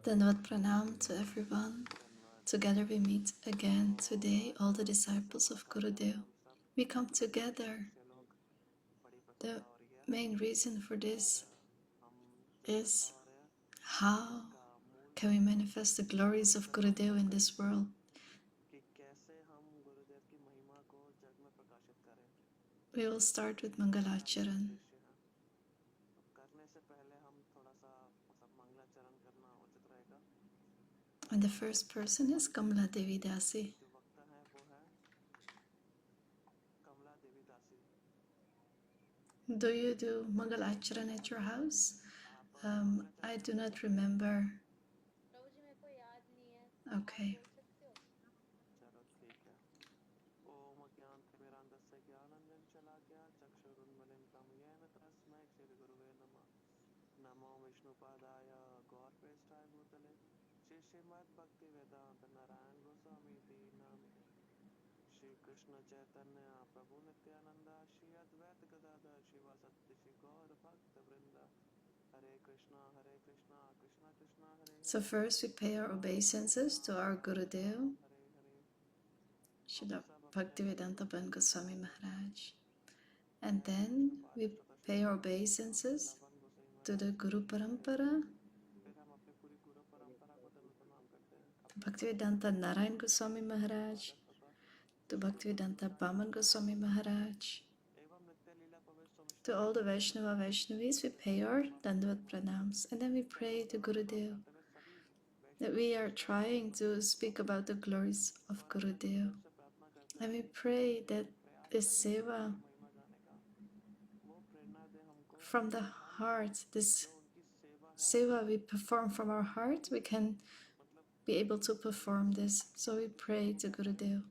Dandavat Pranam to everyone. Together we meet again today, all the disciples of Gurudev. We come together. The main reason for this is how can we manifest the glories of Gurudev in this world. We will start with Mangalacharan. And the first person is Kamala Devi Dasi. Do you do Mangalacharan at your house? I do not remember. Okay. So first we pay our obeisances to our Gurudev, Srila Bhaktivedanta Goswami Maharaj. And then we pay our obeisances to the Guru Parampara, to Bhaktivedanta Narayan Goswami Maharaj, to Bhaktivedanta Bhaman Goswami Maharaj. To all the Vaishnavis, we pay our Dandavat Pranams. And then we pray to Gurudev that we are trying to speak about the glories of Gurudev. And we pray that this seva from the heart, this seva we perform from our heart, we can be able to perform this. So we pray to Gurudev.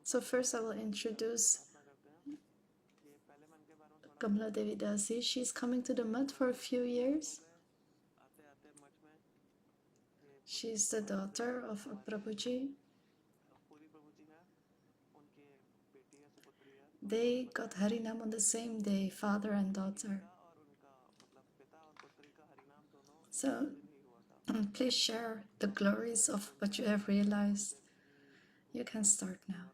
So first I will introduce Kamala Devi Dasi. She's coming to the Mutt for a few years. She's the daughter of Prabhuji. They got Harinam on the same day, father and daughter. So please share the glories of what you have realized. You can start now.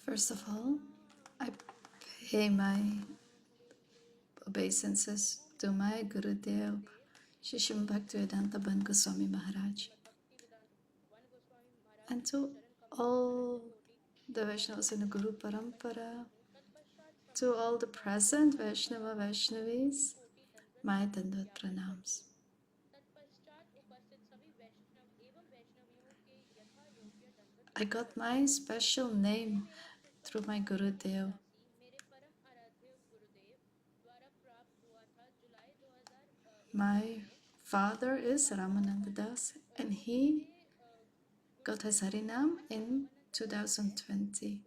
First of all, I pay my obeisances to my Gurudev, Shishim Bhaktivedanta Goswami Maharaj, and to all the Vaishnavas in the Guru Parampara, to all the present Vaishnavis, my Dandavat Pranams. I got my special name through my Gurudev. My father is Ramananda Das, and he got his Harinam in 2020.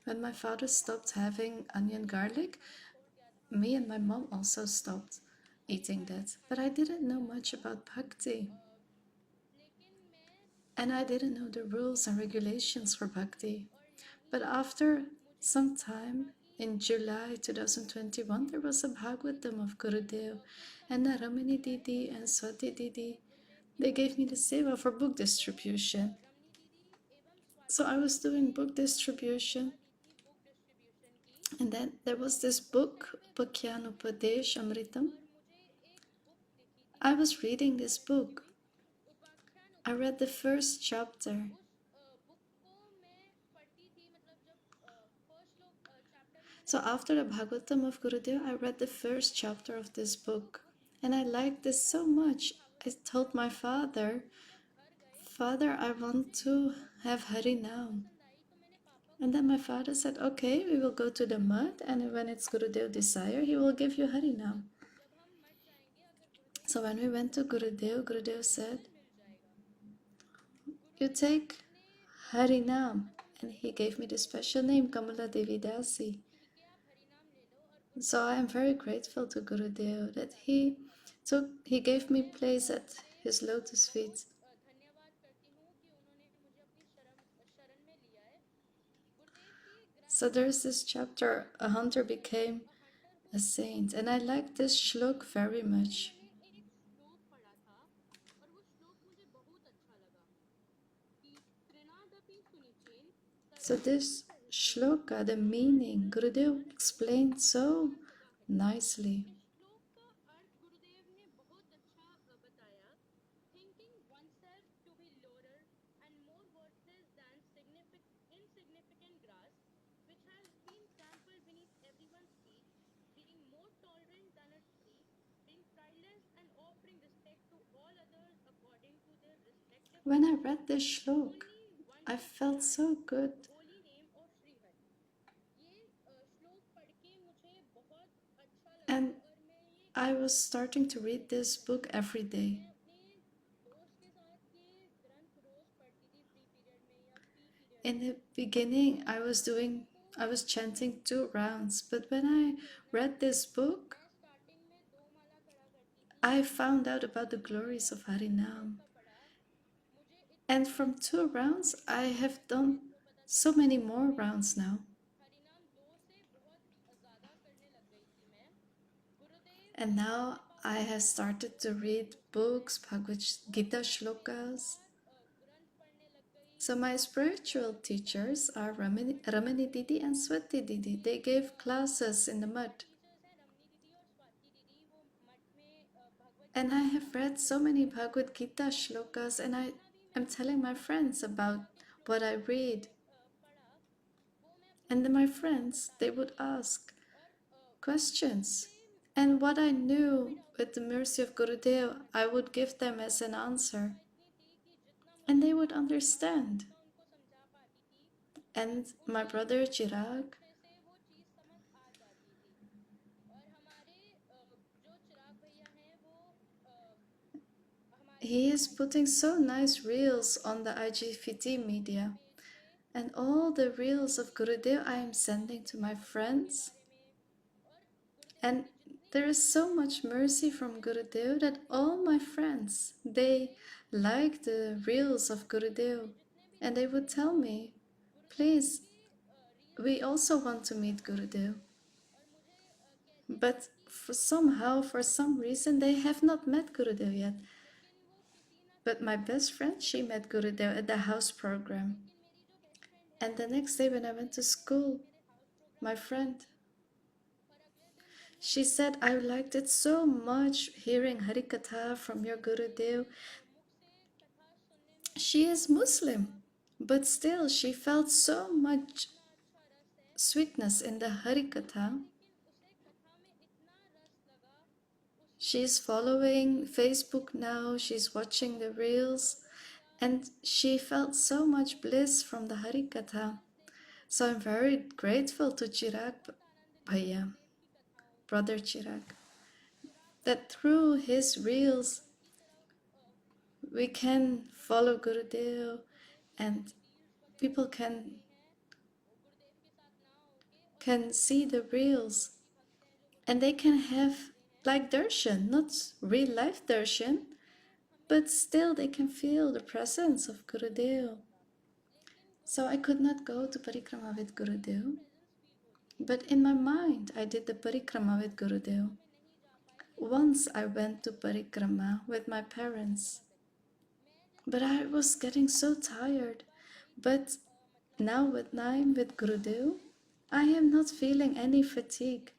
When my father stopped having onion garlic, me and my mom also stopped eating that. But I didn't know much about bhakti. And I didn't know the rules and regulations for bhakti. But after some time, in July 2021, there was a Bhagavatam of Gurudev. And Ramani Didi and Swati Didi, they gave me the seva for book distribution. So I was doing book distribution. And then there was this book, Upakyan Upadesh Amritam. I was reading this book. I read the first chapter. So after the Bhagavatam of Gurudeva, I read the first chapter of this book. And I liked this so much. I told my father, Father, I want to have Hari Nam. And then my father said, okay, we will go to the mud, and when it's Gurudev desire, he will give you Hari Nam. So when we went to Gurudev, Gurudev said, you take Hari Nam. And he gave me the special name, Kamala Devi Dasi. So I am very grateful to Gurudev that he gave me place at his lotus feet. So there's this chapter, a hunter became a saint, and I like this shlok very much. So this shloka, the meaning, Gurudev explained so nicely. When I read this shlok, I felt so good. And I was starting to read this book every day. In the beginning, I was chanting 2 rounds, but when I read this book, I found out about the glories of Harinam. And from 2 rounds, I have done so many more rounds now. And now I have started to read books, Bhagavad Gita shlokas. So my spiritual teachers are Ramani Didi and Swati Didi. They gave classes in the mud. And I have read so many Bhagavad Gita shlokas, and I am telling my friends about what I read. And then my friends, they would ask questions. And what I knew with the mercy of Gurudev, I would give them as an answer. And they would understand. And my brother Chirag, he is putting so nice reels on the IGVT media. And all the reels of Gurudev I am sending to my friends. And there is so much mercy from Gurudev that all my friends, they like the reels of Gurudev. And they would tell me, please, we also want to meet Gurudev. But for some reason, they have not met Gurudev yet. But my best friend, she met Gurudev at the house program. And the next day when I went to school, my friend, she said, I liked it so much hearing Harikatha from your Gurudev. She is Muslim, but still she felt so much sweetness in the Harikatha. She's following Facebook now, she's watching the reels, and she felt so much bliss from the Harikatha. So I'm very grateful to Chirag Bhaiya, brother Chirag, that through his reels we can follow Gurudev and people can see the reels and they can have like darshan, not real life darshan, but still they can feel the presence of Gurudev. So I could not go to parikrama with Gurudev, but in my mind I did the parikrama with Gurudev. Once I went to parikrama with my parents, but I was getting so tired. But now with Gurudev, I am not feeling any fatigue.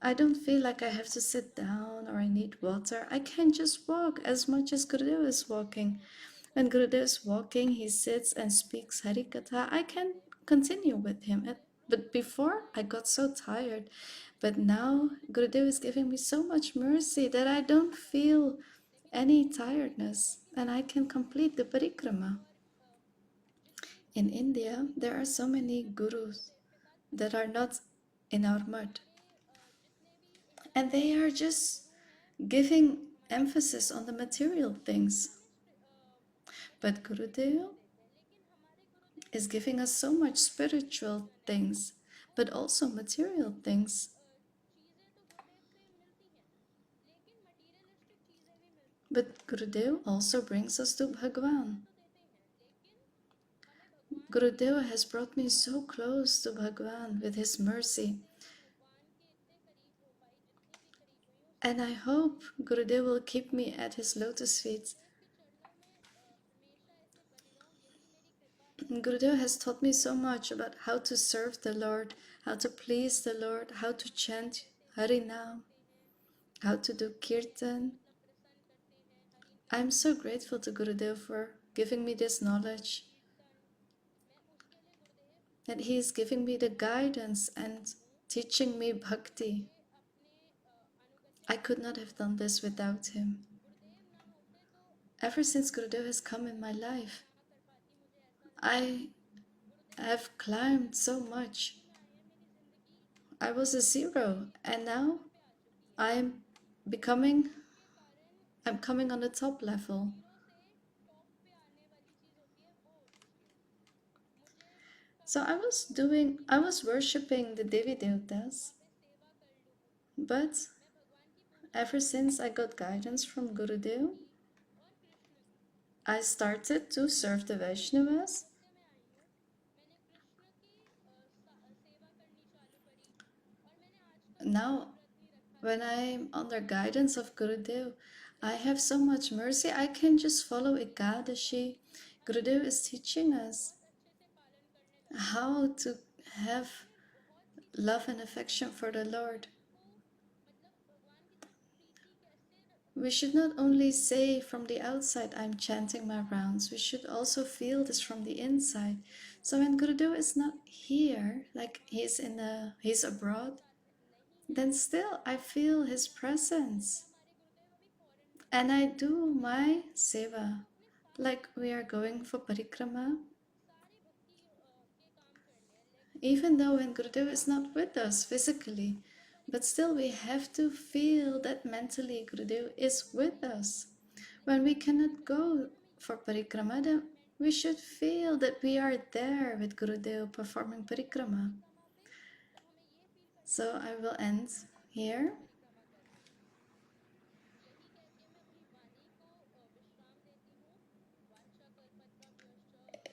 I don't feel like I have to sit down or I need water. I can just walk as much as Gurudeva is walking. When Gurudeva is walking, he sits and speaks Harikatha. I can continue with him. But before, I got so tired. But now, Gurudeva is giving me so much mercy that I don't feel any tiredness and I can complete the parikrama. In India, there are so many gurus that are not in our mud. And they are just giving emphasis on the material things. But Gurudeva is giving us so much spiritual things, but also material things. But Gurudeva also brings us to Bhagwan. Gurudeva has brought me so close to Bhagwan with his mercy. And I hope Gurudeva will keep me at his lotus feet. Gurudeva has taught me so much about how to serve the Lord, how to please the Lord, how to chant Harinam, how to do Kirtan. I'm so grateful to Gurudeva for giving me this knowledge. That he is giving me the guidance and teaching me bhakti. I could not have done this without him. Ever since Gurudeva has come in my life, I have climbed so much. I was a zero and now I'm coming on the top level. So I was worshipping the Devi Devtas, but ever since I got guidance from Gurudev, I started to serve the Vaishnavas. Now, when I'm under guidance of Gurudev, I have so much mercy. I can just follow Ekadashi. Gurudev is teaching us how to have love and affection for the Lord. We should not only say from the outside, I'm chanting my rounds. We should also feel this from the inside. So when Gurudev is not here, like he's abroad, then still I feel his presence. And I do my seva. Like we are going for parikrama. Even though when Gurudev is not with us physically, but still we have to feel that mentally Gurudev is with us. When we cannot go for parikrama, then we should feel that we are there with Gurudev performing parikrama. So I will end here.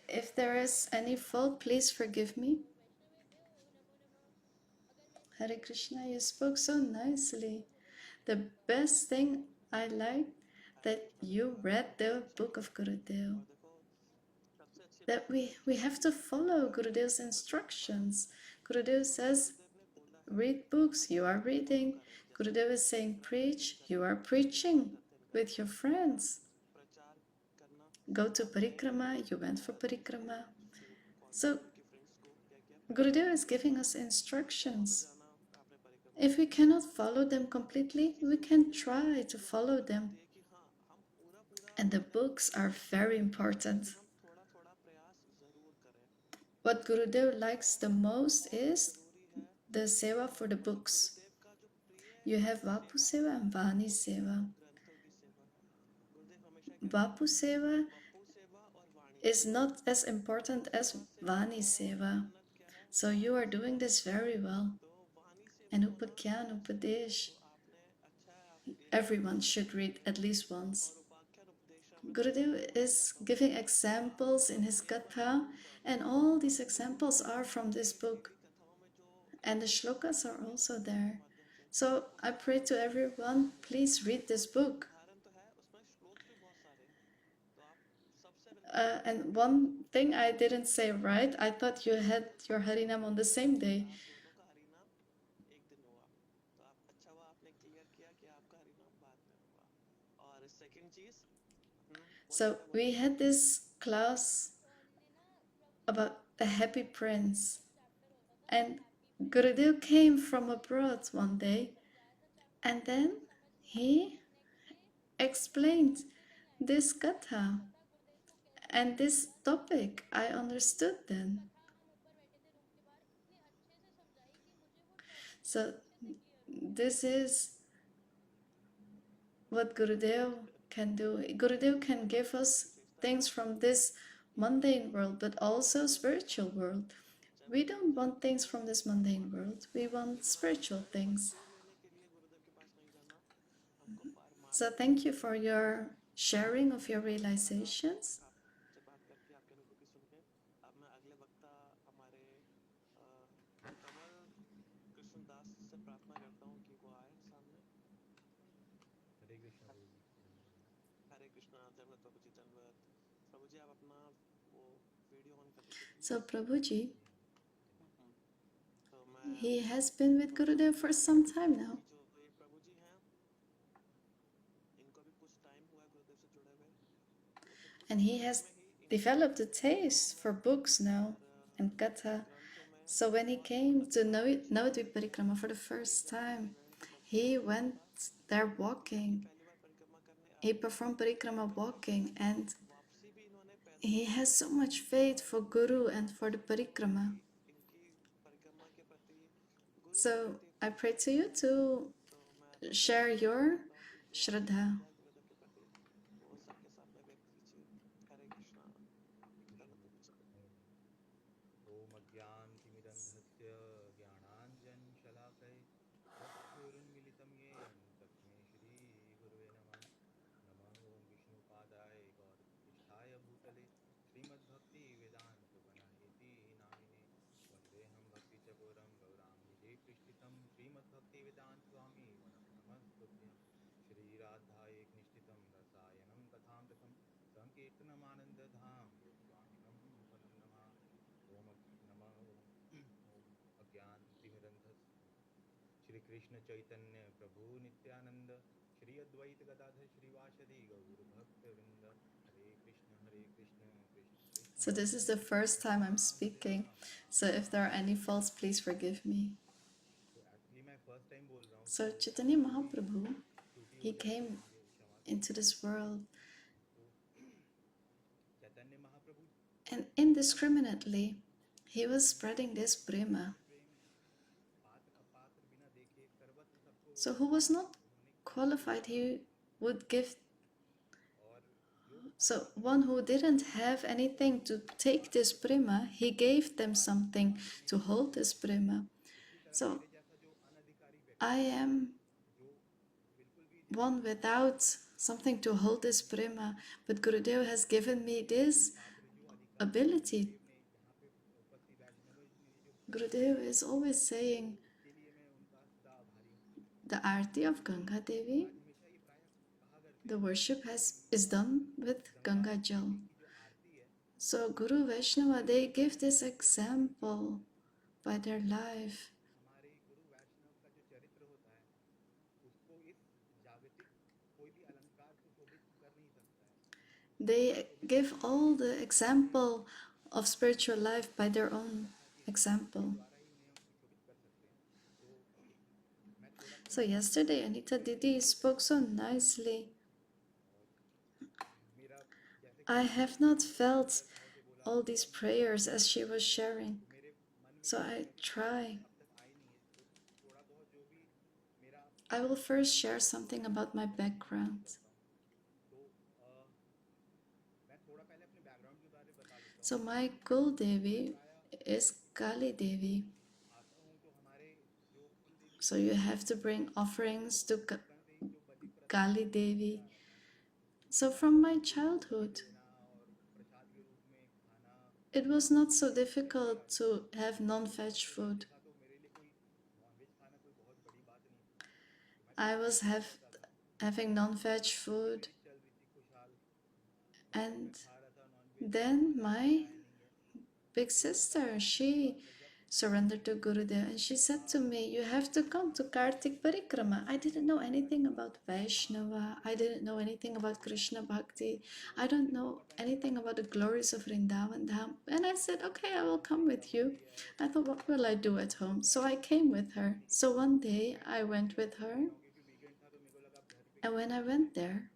If there is any fault, please forgive me. Hare Krishna, you spoke so nicely. The best thing I liked that you read the book of Gurudev. That we have to follow Gurudev's instructions. Gurudev says, read books, you are reading. Gurudev is saying, preach, you are preaching with your friends. Go to parikrama, you went for parikrama. So Gurudev is giving us instructions. If we cannot follow them completely, we can try to follow them. And the books are very important. What Gurudev likes the most is the seva for the books. You have Vapu Seva and Vani Seva. Vapu Seva is not as important as Vani Seva. So you are doing this very well. And Upakyan, Upadesh, everyone should read at least once. Gurudev is giving examples in his Gatha, and all these examples are from this book. And the shlokas are also there. So I pray to everyone, please read this book. And one thing I didn't say right, I thought you had your Harinam on the same day. So we had this class about the happy prince, and Gurudev came from abroad one day, and then he explained this katha and this topic. I understood then. So this is what Gurudev can do. Gurudev can give us things from this mundane world, but also spiritual world. We don't want things from this mundane world. We want spiritual things. So thank you for your sharing of your realizations. So Prabhuji, he has been with Gurudev for some time now. And he has developed a taste for books now and katha. So when he came to Navadvip Parikrama for the first time, he went there walking. He performed parikrama walking, and he has so much faith for Guru and for the parikrama. So I pray to you to share your Shraddha. So this is the first time I'm speaking. So if there are any faults, please forgive me. So Chaitanya Mahaprabhu, he came into this world and indiscriminately he was spreading this prema. So who was not qualified, he would give. So one who didn't have anything to take this prema, he gave them something to hold this prema. So I am one without something to hold this prema, but Gurudev has given me this ability. Gurudev is always saying the Aarti of Ganga Devi, the worship is done with Ganga Jal. So Guru Vaishnava, they give this example by their life. They give all the example of spiritual life by their own example. So yesterday Anita Didi spoke so nicely. I have not felt all these prayers as she was sharing. So I try. I will first share something about my background. So my Kul Devi is Kali Devi. So you have to bring offerings to Kali Devi. So from my childhood, it was not so difficult to have non-veg food. I was having non-veg food, and then my big sister, she surrendered to Gurudev, and she said to me, you have to come to Kartik Parikrama. I didn't know anything about Vaishnava. I didn't know anything about Krishna Bhakti. I don't know anything about the glories of Vrindavan Dham. And I said, okay, I will come with you. I thought, what will I do at home? So I came with her. So one day I went with her. And when I went there,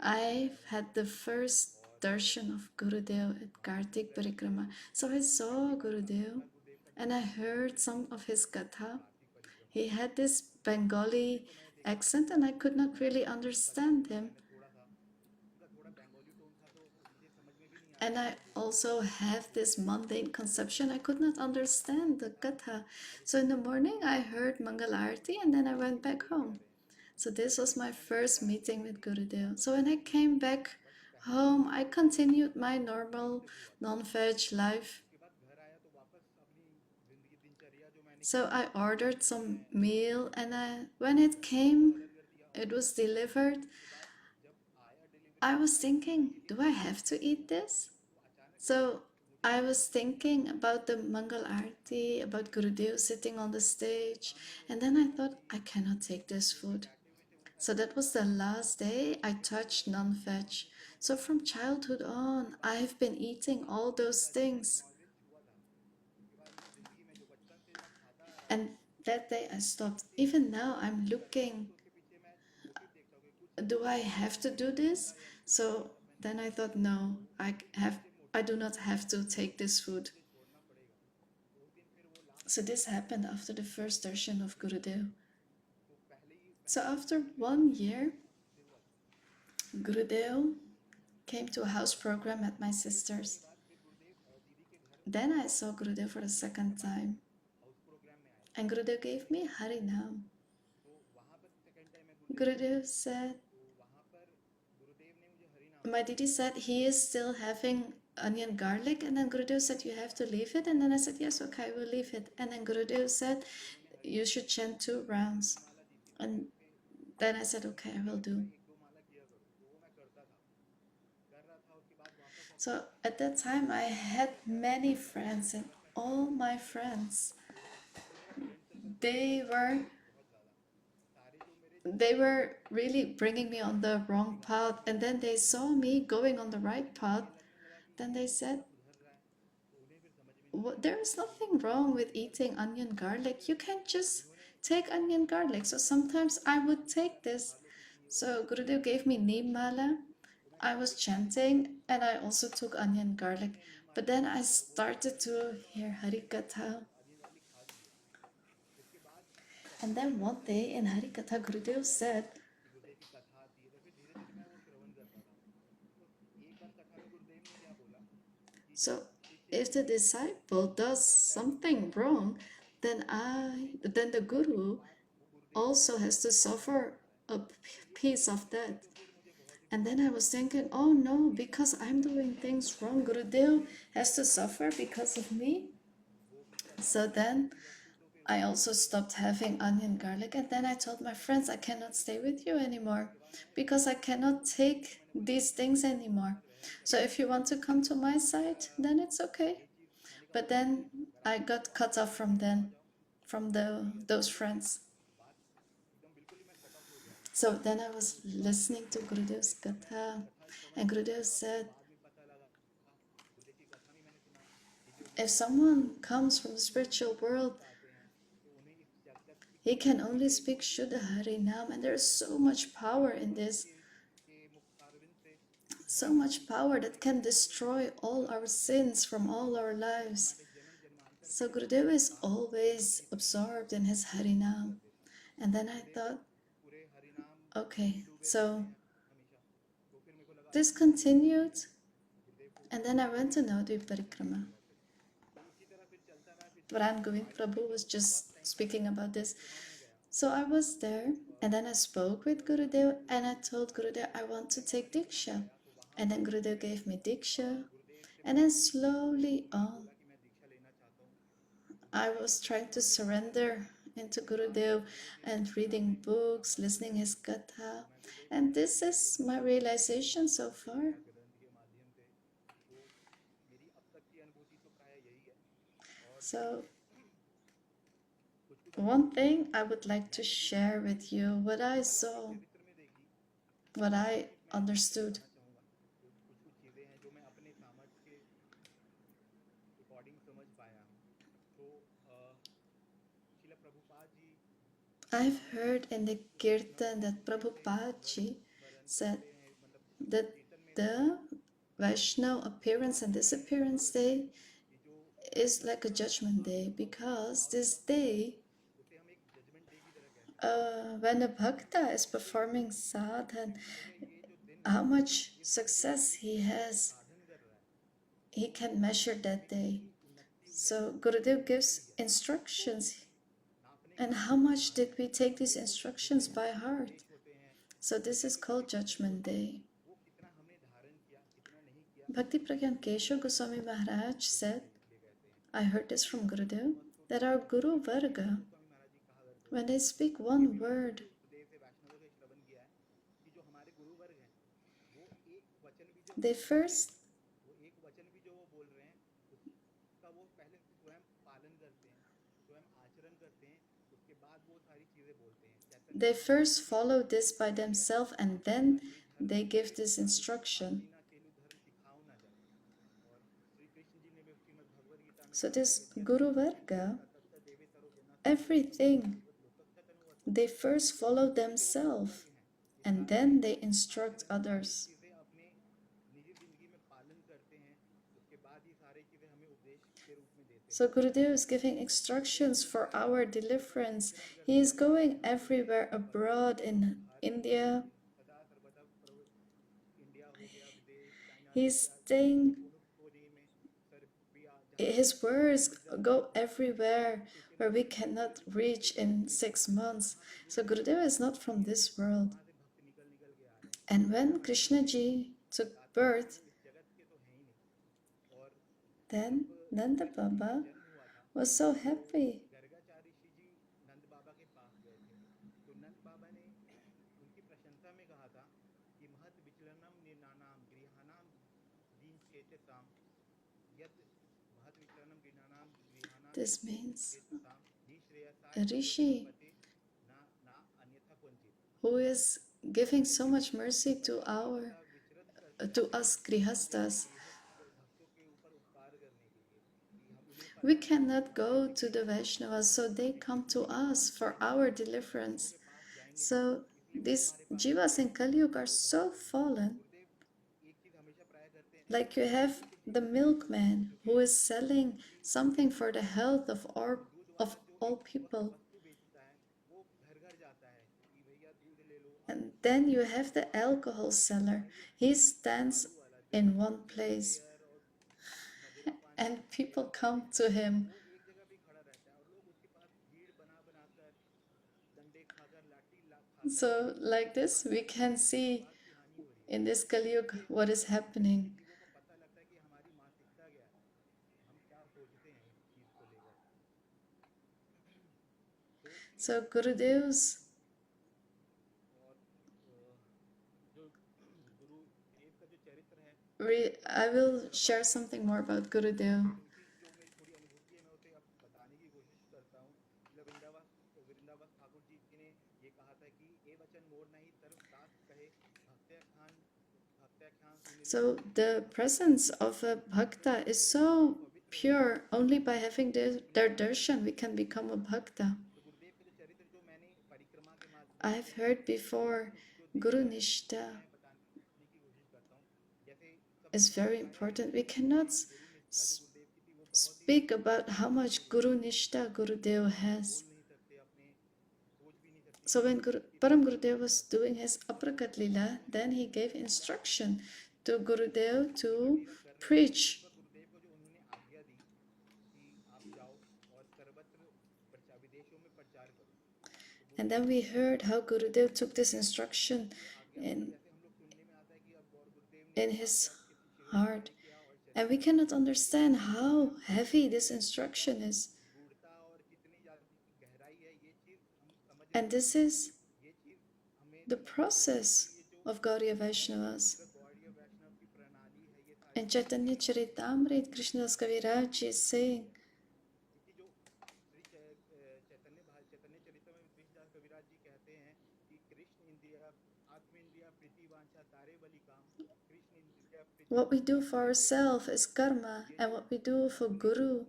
I had the first darshan of Gurudev at Kartik Parikrama. So I saw Gurudev and I heard some of his katha. He had this Bengali accent and I could not really understand him. And I also have this mundane conception. I could not understand the katha. So in the morning I heard Mangal Arati and then I went back home. So this was my first meeting with Gurudev. So when I came back home, I continued my normal non-veg life. So I ordered some meal and when it came, it was delivered. I was thinking, do I have to eat this? So I was thinking about the Mangal Arati, about Gurudev sitting on the stage, and then I thought, I cannot take this food. So that was the last day I touched non-veg. So from childhood on, I've been eating all those things. And that day I stopped. Even now I'm looking, do I have to do this? So then I thought, no, I do not have to take this food. So this happened after the first darshan of Gurudev. So after 1 year, Gurudev came to a house program at my sister's. Then I saw Gurudev for the second time. And Gurudev gave me Harinam. Gurudev said, my Didi said he is still having onion garlic, and then Gurudev said you have to leave it, and then I said yes, okay, I will leave it. And then Gurudev said you should chant 2 rounds, and then I said okay, I will do. So at that time I had many friends, and all my friends, they were really bringing me on the wrong path, and then they saw me going on the right path. Then they said, there is nothing wrong with eating onion garlic. You can just take onion garlic. So sometimes I would take this. So Gurudev gave me neem mala. I was chanting and I also took onion garlic. But then I started to hear Harikatha. And then one day in Harikatha, Gurudev said, so if the disciple does something wrong, then the Guru also has to suffer a piece of that. And then I was thinking, oh no, because I'm doing things wrong, Gurudev has to suffer because of me. So then I also stopped having onion garlic, and then I told my friends I cannot stay with you anymore because I cannot take these things anymore. So if you want to come to my side, then it's okay. But then I got cut off from those friends. So then I was listening to Gurudev's katha, and Gurudev said, if someone comes from the spiritual world, he can only speak Shuddha Harinam, and there is so much power in this. So much power that can destroy all our sins from all our lives. So Gurudeva is always absorbed in his Harinam. And then I thought, okay, so this continued, and then I went to Navadvip Parikrama. Varan Govind Prabhu was just speaking about this. So I was there, and then I spoke with Gurudev, and I told Gurudev I want to take Diksha. And then Gurudev gave me Diksha, and then slowly on, I was trying to surrender into Gurudev and reading books, listening his katha. And this is my realization so far. So one thing I would like to share with you, what I saw, what I understood. I've heard in the Kirtan that Prabhupada ji said that the Vaishnava appearance and disappearance day is like a judgment day, because this day, when a bhakta is performing sadhana, how much success he has, he can measure that day. So Gurudev gives instructions, and how much did we take these instructions by heart? So this is called Judgment Day. Bhakti Pragyan Keshav Goswami Maharaj said, I heard this from Gurudev, that our Guru Varga, when they speak one word, they first follow this by themselves, and then they give this instruction. So this Guru Varga, everything, they first follow themselves, and then they instruct others. So Gurudev is giving instructions for our deliverance. He is going everywhere abroad in India. He's staying, his words go everywhere where we cannot reach in 6 months. So Gurudeva is not from this world. And when Krishna ji took birth, then Nanda Baba was so happy. This means a rishi who is giving so much mercy to us grihastas. We cannot go to the Vaishnavas, so they come to us for our deliverance. So these jivas in Kali Yuga are so fallen. Like you have the milkman who is selling something for the health of all people. And then you have the alcohol seller. He stands in one place and people come to him. So like this, we can see in this Kali Yuga what is happening. So Gurudev's, I will share something more about Gurudev. So the presence of a bhakta is so pure. Only by having their darshan we can become a bhakta. I've heard before, Guru Nishta is very important. We cannot speak about how much Guru Nishta Gurudev has. So when Param Gurudev was doing his Aprakat Lila, then he gave instruction to Gurudev to preach. And then we heard how Gurudev took this instruction in his heart. And we cannot understand how heavy this instruction is. And this is the process of Gauriya Vaishnavas. In Chaitanya Charitamrita, Krishnadas Kaviraj is saying What we do for ourselves is karma, and what we do for Guru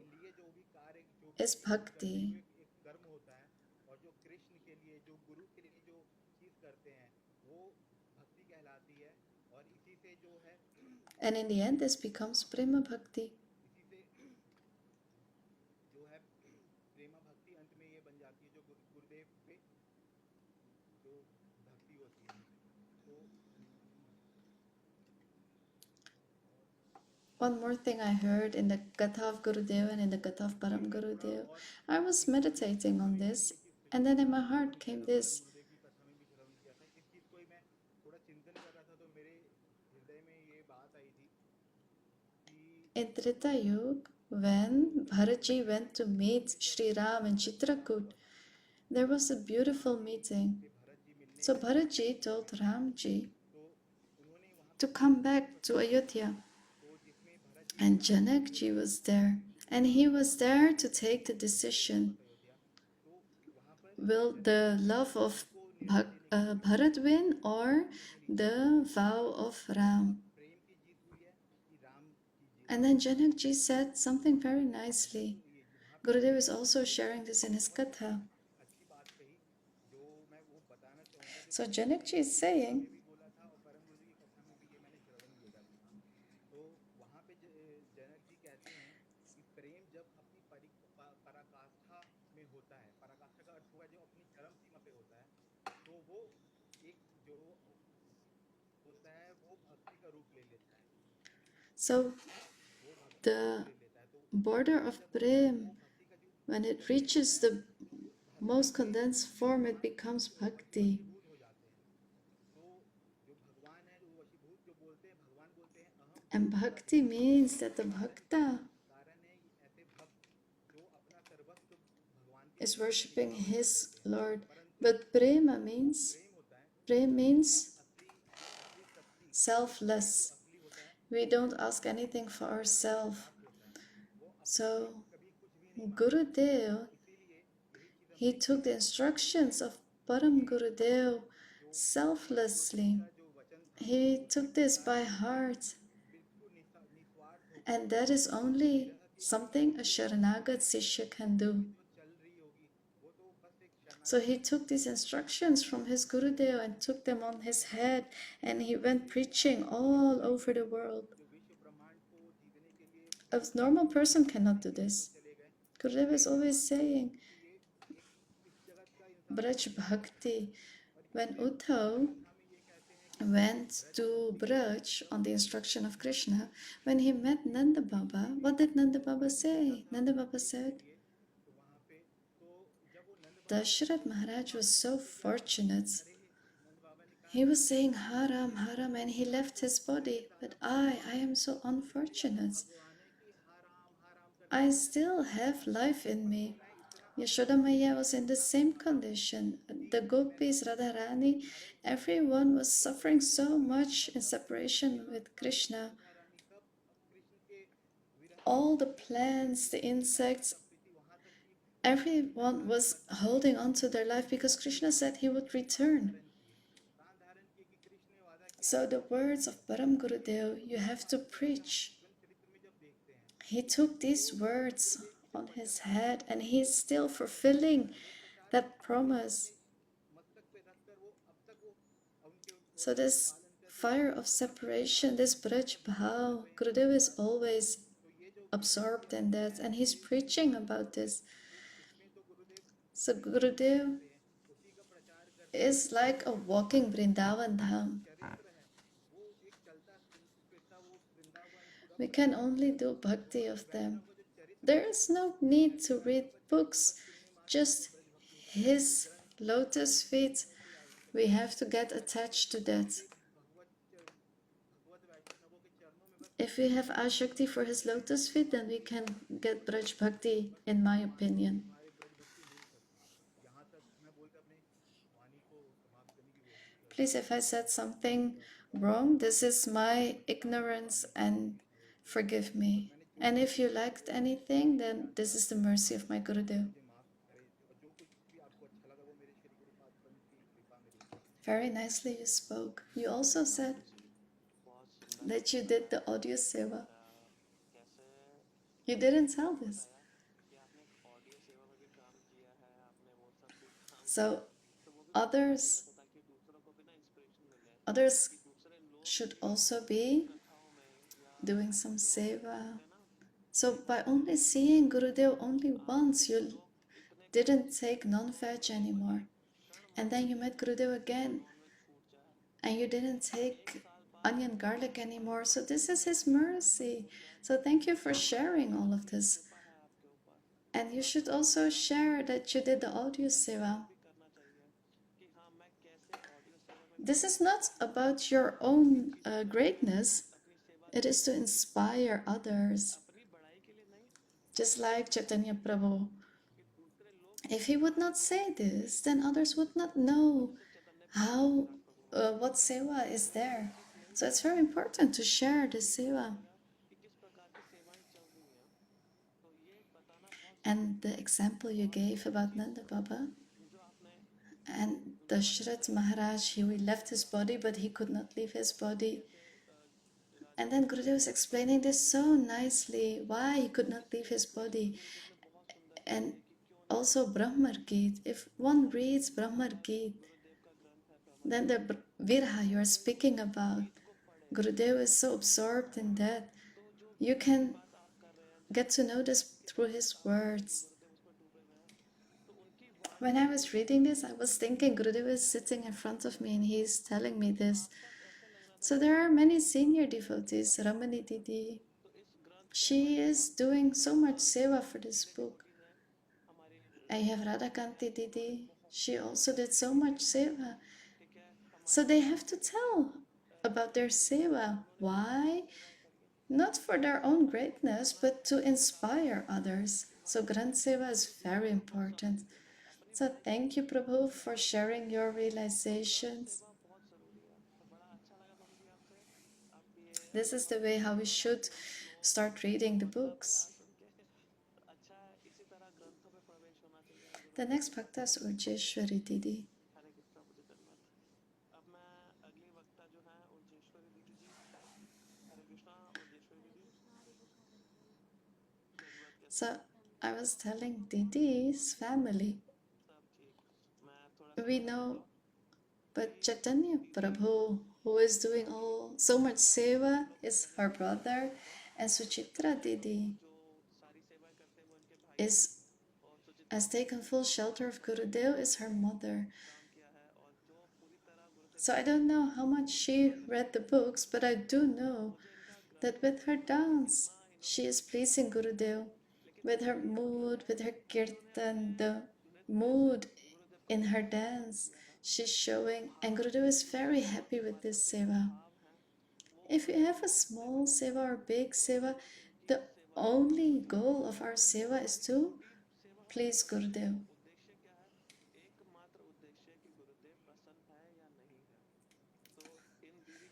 is bhakti. And in the end, this becomes prema bhakti. One more thing I heard in the Gatha of Gurudeva and in the Gatha of Param Gurudeva, I was meditating on this, and then in my heart came this. In Treta Yuga, when Bharatji went to meet Sri Ram in Chitrakoot, there was a beautiful meeting. So Bharatji told Ramji to come back to Ayodhya. And Janakji was there. And he was there to take the decision. Will the love of Bharat win or the vow of Ram? And then Janakji said something very nicely. Gurudeva is also sharing this in his Katha. So Janakji is saying, so the border of Prem, when it reaches the most condensed form, it becomes bhakti. And bhakti means that the bhakta is worshipping his Lord. But prema means selfless. We don't ask anything for ourselves. So Gurudev, he took the instructions of Param Gurudev selflessly. He took this by heart. And that is only something a Sharanagat Sishya can do. So he took these instructions from his Gurudev and took them on his head, and he went preaching all over the world. A normal person cannot do this. Gurudeva is always saying, Braj Bhakti. When Uddhav went to Braj on the instruction of Krishna, when he met Nanda Baba, what did Nanda Baba say? Nanda Baba said, Dashrath Maharaj was so fortunate. He was saying Haram, Haram, and he left his body. But I am so unfortunate. I still have life in me. Yashoda Maya was in the same condition. The gopis, Radharani, everyone was suffering so much in separation with Krishna. All the plants, the insects, everyone was holding on to their life because Krishna said he would return. So the words of Param Gurudev, you have to preach. He took these words on his head and he's still fulfilling that promise. So this fire of separation, this Braj Bhav, Gurudev is always absorbed in that and he's preaching about this. So Gurudev is like a walking Vrindavan Dham. We can only do bhakti of them. There is no need to read books, just his lotus feet. We have to get attached to that. If we have Ashakti for his lotus feet, then we can get Braj Bhakti, in my opinion. Please, if I said something wrong, this is my ignorance and forgive me. And if you liked anything, then this is the mercy of my Gurudev. Very nicely you spoke. You also said that you did the audio seva. You didn't tell this. So others should also be doing some seva. So by only seeing Gurudev only once, you didn't take non-veg anymore. And then you met Gurudev again and you didn't take onion garlic anymore. So this is his mercy. So thank you for sharing all of this. And you should also share that you did the audio seva. This is not about your own greatness. It is to inspire others. Just like Chaitanya Prabhu. If he would not say this, then others would not know how, what seva is there. So it's very important to share the seva. And the example you gave about Nanda Baba and Dashrath Maharaj, he left his body, but he could not leave his body. And then Gurudev was explaining this so nicely, why he could not leave his body. And also Brahmar Geet. If one reads Brahmar Geet, then the Virha you are speaking about, Gurudev is so absorbed in that. You can get to know this through his words. When I was reading this, I was thinking Gurudev is sitting in front of me and he's telling me this. So there are many senior devotees, Ramani Didi. She is doing so much seva for this book. I have Radhakanti Didi. She also did so much seva. So they have to tell about their seva. Why? Not for their own greatness, but to inspire others. So Granth Seva is very important. So thank you, Prabhu, for sharing your realizations. This is the way how we should start reading the books. The next bhakta is Urjeshwari Didi. So I was telling Didi's family, we know, but Chaitanya Prabhu, who is doing so much seva, is her brother, and Suchitra Didi has taken full shelter of Gurudev, is her mother. So I don't know how much she read the books, but I do know that with her dance, she is pleasing Gurudev. With her mood, with her kirtan, the mood in her dance, she's showing, and Gurudev is very happy with this seva. If we have a small seva or big seva, the only goal of our seva is to please Gurudev.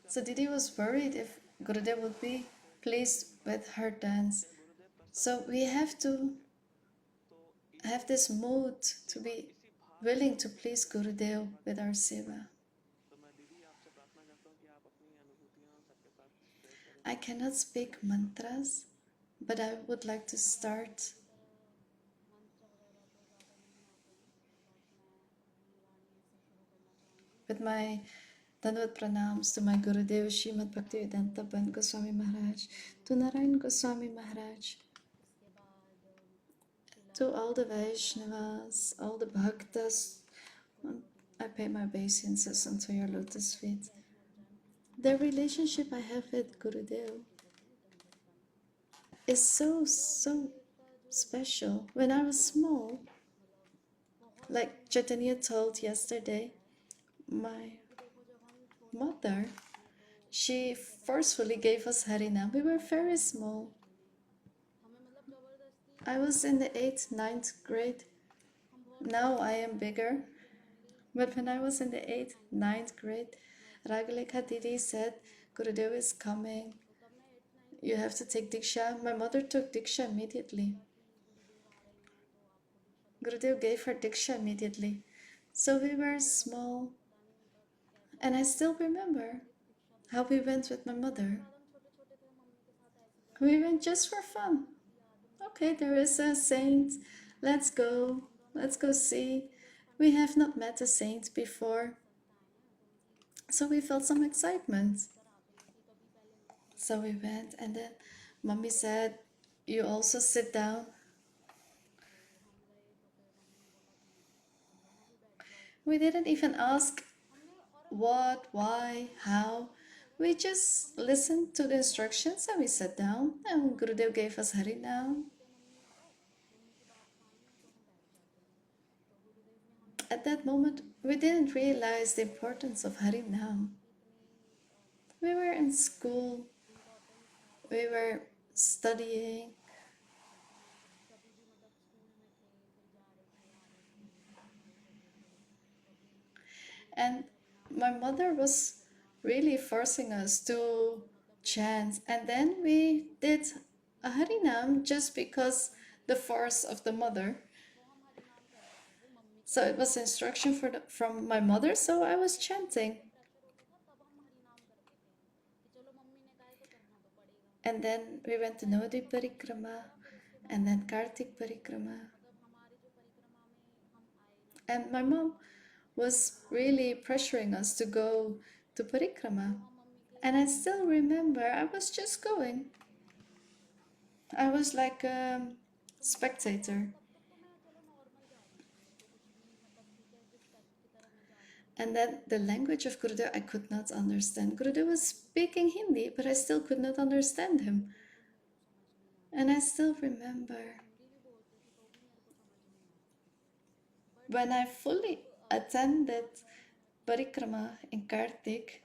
So Didi was worried if Gurudev would be pleased with her dance. So we have to have this mood to be willing to please Gurudev with our seva. I cannot speak mantras, but I would like to start with my Dandavat Pranams to my Gurudev Srimad Bhaktivedanta Ban Goswami Maharaj, to Narayan Goswami Maharaj, to all the Vaishnavas, all the Bhaktas. I pay my obeisances unto your lotus feet. The relationship I have with Gurudev is so special. When I was small, like Chaitanya told yesterday, my mother, she forcefully gave us Harinam. We were very small. I was in the 8th, 9th grade. Now I am bigger. But when I was in the 8th, 9th grade, Ragalekha Didi said, Gurudev is coming. You have to take Diksha. My mother took Diksha immediately. Gurudev gave her Diksha immediately. So we were small. And I still remember how we went with my mother. We went just for fun. Okay, there is a saint. Let's go. Let's go see. We have not met a saint before. So we felt some excitement. So we went, and then mommy said, "You also sit down." We didn't even ask what, why, how. We just listened to the instructions and we sat down, and Gurudev gave us Harinam. At that moment, we didn't realize the importance of Harinam. We were in school, we were studying, and my mother was really forcing us to chant. And then we did a Harinam just because the force of the mother. So it was instruction from my mother, so I was chanting. And then we went to Nodi Parikrama, and then Kartik Parikrama. And my mom was really pressuring us to go to Parikrama. And I still remember I was just going. I was like a spectator. And then the language of Gurudev I could not understand. Gurudev was speaking Hindi, but I still could not understand him. And I still remember when I fully attended Parikrama in Kartik,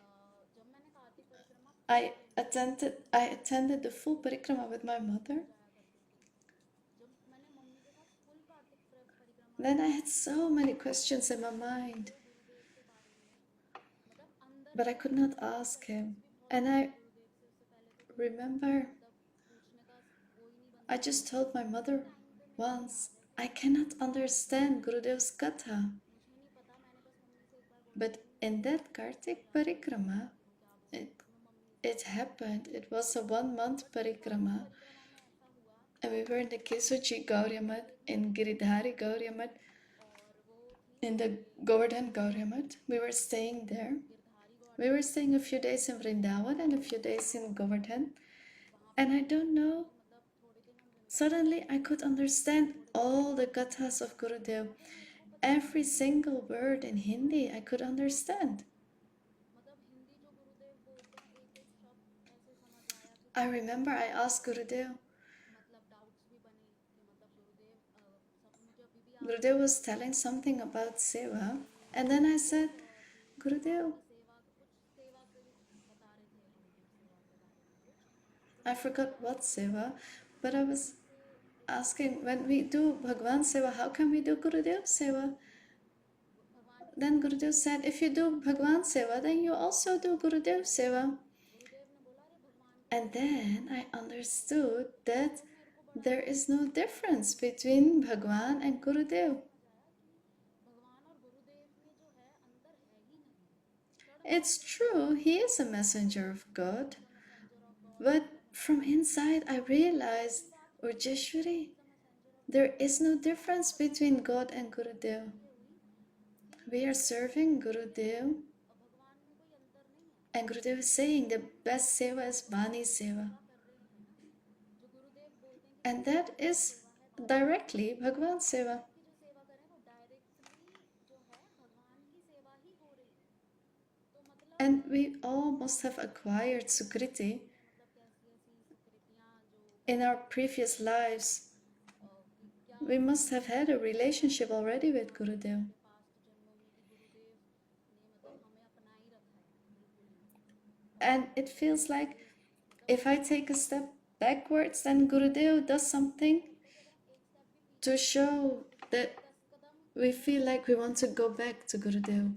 I attended the full Parikrama with my mother. Then I had so many questions in my mind, but I could not ask him. And I remember I just told my mother once, I cannot understand Gurudev's Katha. But in that Kartik Parikrama, it happened. It was a 1 month Parikrama. And we were in the Kesuchi Gauriamat, in Giridhari Gauriamat, in the Govardhan Gauriamat. We were staying there. We were staying a few days in Vrindavan and a few days in Govardhan. And I don't know, suddenly I could understand all the kathas of Gurudev. Every single word in Hindi I could understand. I remember I asked Gurudev. Gurudev was telling something about seva, and then I said, Gurudev, I forgot what seva, but I was asking, when we do Bhagwan seva, how can we do Gurudev seva? Then Gurudev said, if you do Bhagwan seva, then you also do Gurudev seva. And then I understood that there is no difference between Bhagwan and Gurudev. It's true, he is a messenger of God, but from inside I realized, Urjeshwari, there is no difference between God and Gurudev. We are serving Gurudev, and Gurudev is saying the best seva is Bani seva. And that is directly Bhagwan seva. And we all must have acquired Sukriti in our previous lives. We must have had a relationship already with Gurudev. And it feels like if I take a step backwards, then Gurudev does something to show that we feel like we want to go back to Gurudev.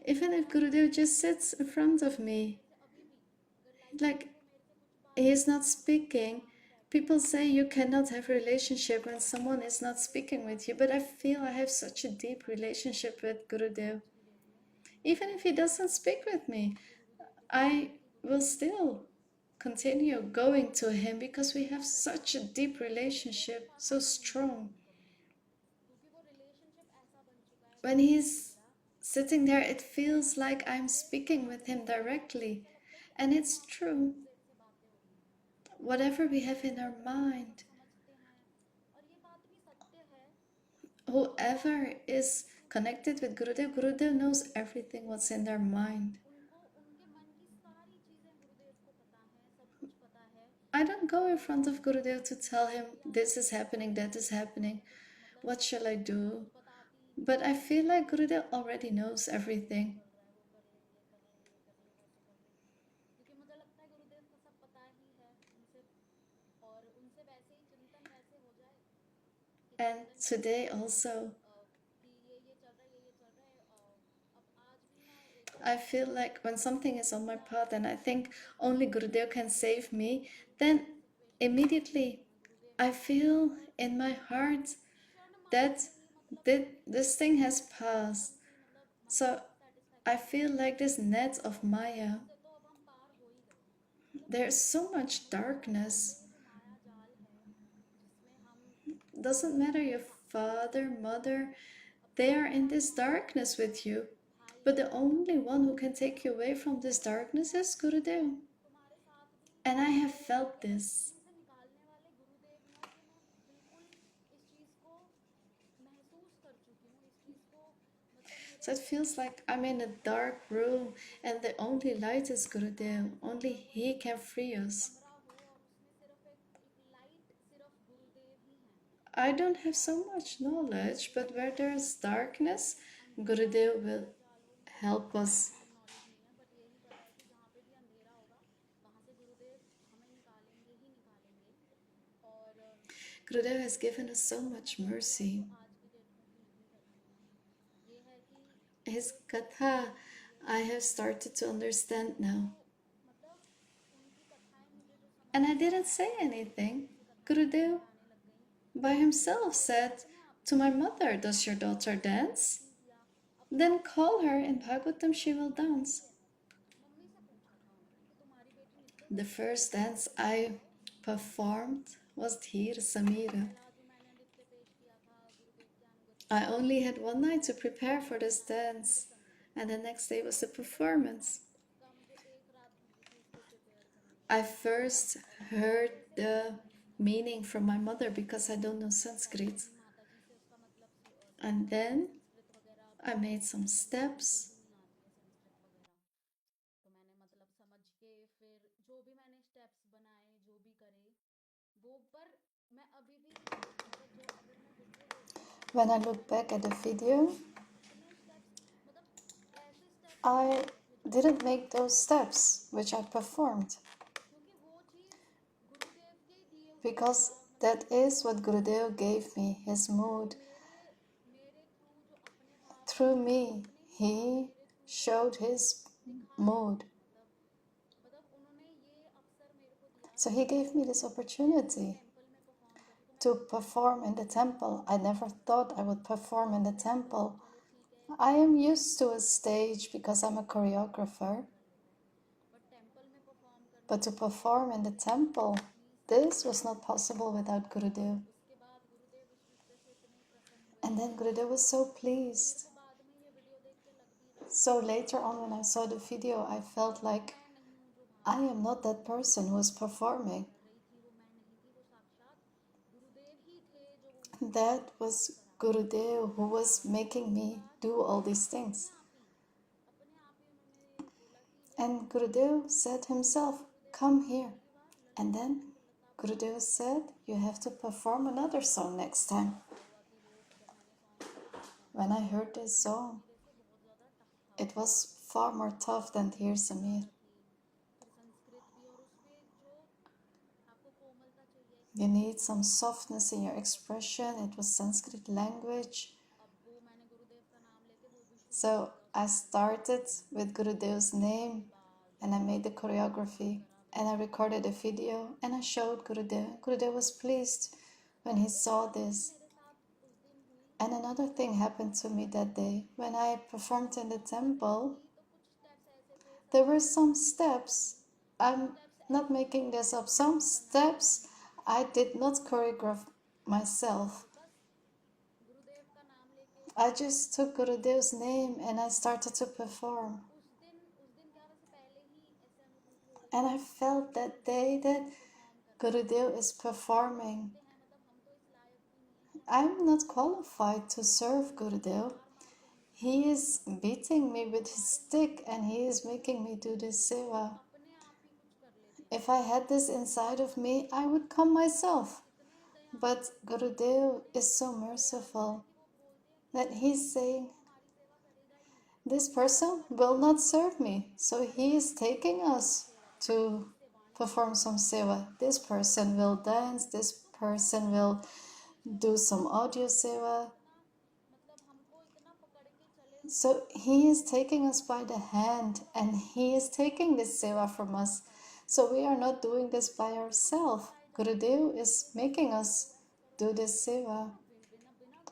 Even if Gurudev just sits in front of me, like he is not speaking, People say you cannot have a relationship when someone is not speaking with you, but I feel I have such a deep relationship with Gurudev. Even if he doesn't speak with me, I will still continue going to him because we have such a deep relationship, so strong. When he's sitting there, it feels like I'm speaking with him directly. And it's true. Whatever we have in our mind, whoever is connected with Gurudev, Gurudev knows everything what's in their mind. I don't go in front of Gurudev to tell him this is happening, that is happening, what shall I do? But I feel like Gurudev already knows everything. And today also, I feel like when something is on my path and I think only Gurudev can save me, then immediately I feel in my heart that this thing has passed. So I feel like this net of Maya, there's so much darkness. Doesn't matter your father, mother, they are in this darkness with you. But the only one who can take you away from this darkness is Gurudev. And I have felt this. So it feels like I'm in a dark room and the only light is Gurudev. Only he can free us. I don't have so much knowledge, but where there's darkness, Gurudev will help us. Gurudev has given us so much mercy. His katha I have started to understand now. And I didn't say anything. Gurudev by himself said to my mother, "Does your daughter dance? Then call her in Bhagavatam, she will dance." The first dance I performed was Dhir Samira. I only had one night to prepare for this dance, and the next day was the performance. I first heard the meaning from my mother because I don't know Sanskrit. And then I made some steps. When I look back at the video, I didn't make those steps which I performed. Because that is what Gurudev gave me, his mood. Through me, he showed his mood. So he gave me this opportunity to perform in the temple. I never thought I would perform in the temple. I am used to a stage because I'm a choreographer. But to perform in the temple, this was not possible without Gurudev. And then Gurudev was so pleased. So later on when I saw the video, I felt like I am not that person who is performing. That was Gurudev who was making me do all these things. And Gurudev said himself, "Come here." And then Gurudev said, "You have to perform another song next time." When I heard this song, it was far more tough than Dear Samir. You need some softness in your expression. It was Sanskrit language. So I started with Gurudev's name and I made the choreography. and I recorded a video and I showed Gurudev. Gurudev was pleased when he saw this. And another thing happened to me that day. When I performed in the temple, there were some steps. I'm not making this up. Some steps I did not choreograph myself. I just took Gurudev's name and I started to perform. And I felt that day that Gurudev is performing. I'm not qualified to serve Gurudev. He is beating me with his stick and he is making me do this seva. If I had this inside of me, I would come myself. But Gurudev is so merciful that he's saying, this person will not serve me. So he is taking us to perform some seva. This person will dance, this person will do some audio seva. So he is taking us by the hand and he is taking this seva from us. So we are not doing this by ourselves. Gurudev is making us do this seva.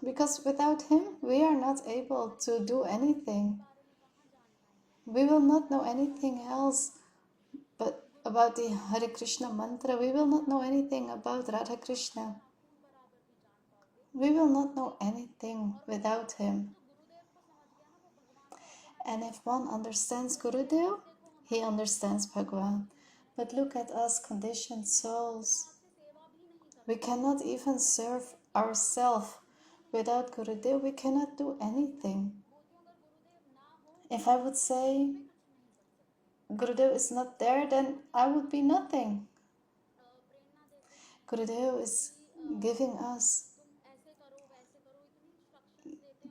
Because without him, we are not able to do anything. We will not know anything else but about the Hare Krishna mantra. We will not know anything about Radha Krishna. We will not know anything without him. And if one understands Gurudev, he understands Bhagavan. But look at us conditioned souls. We cannot even serve ourselves. Without Gurudev, we cannot do anything. If I would say Gurudev is not there, then I would be nothing. Gurudev is giving us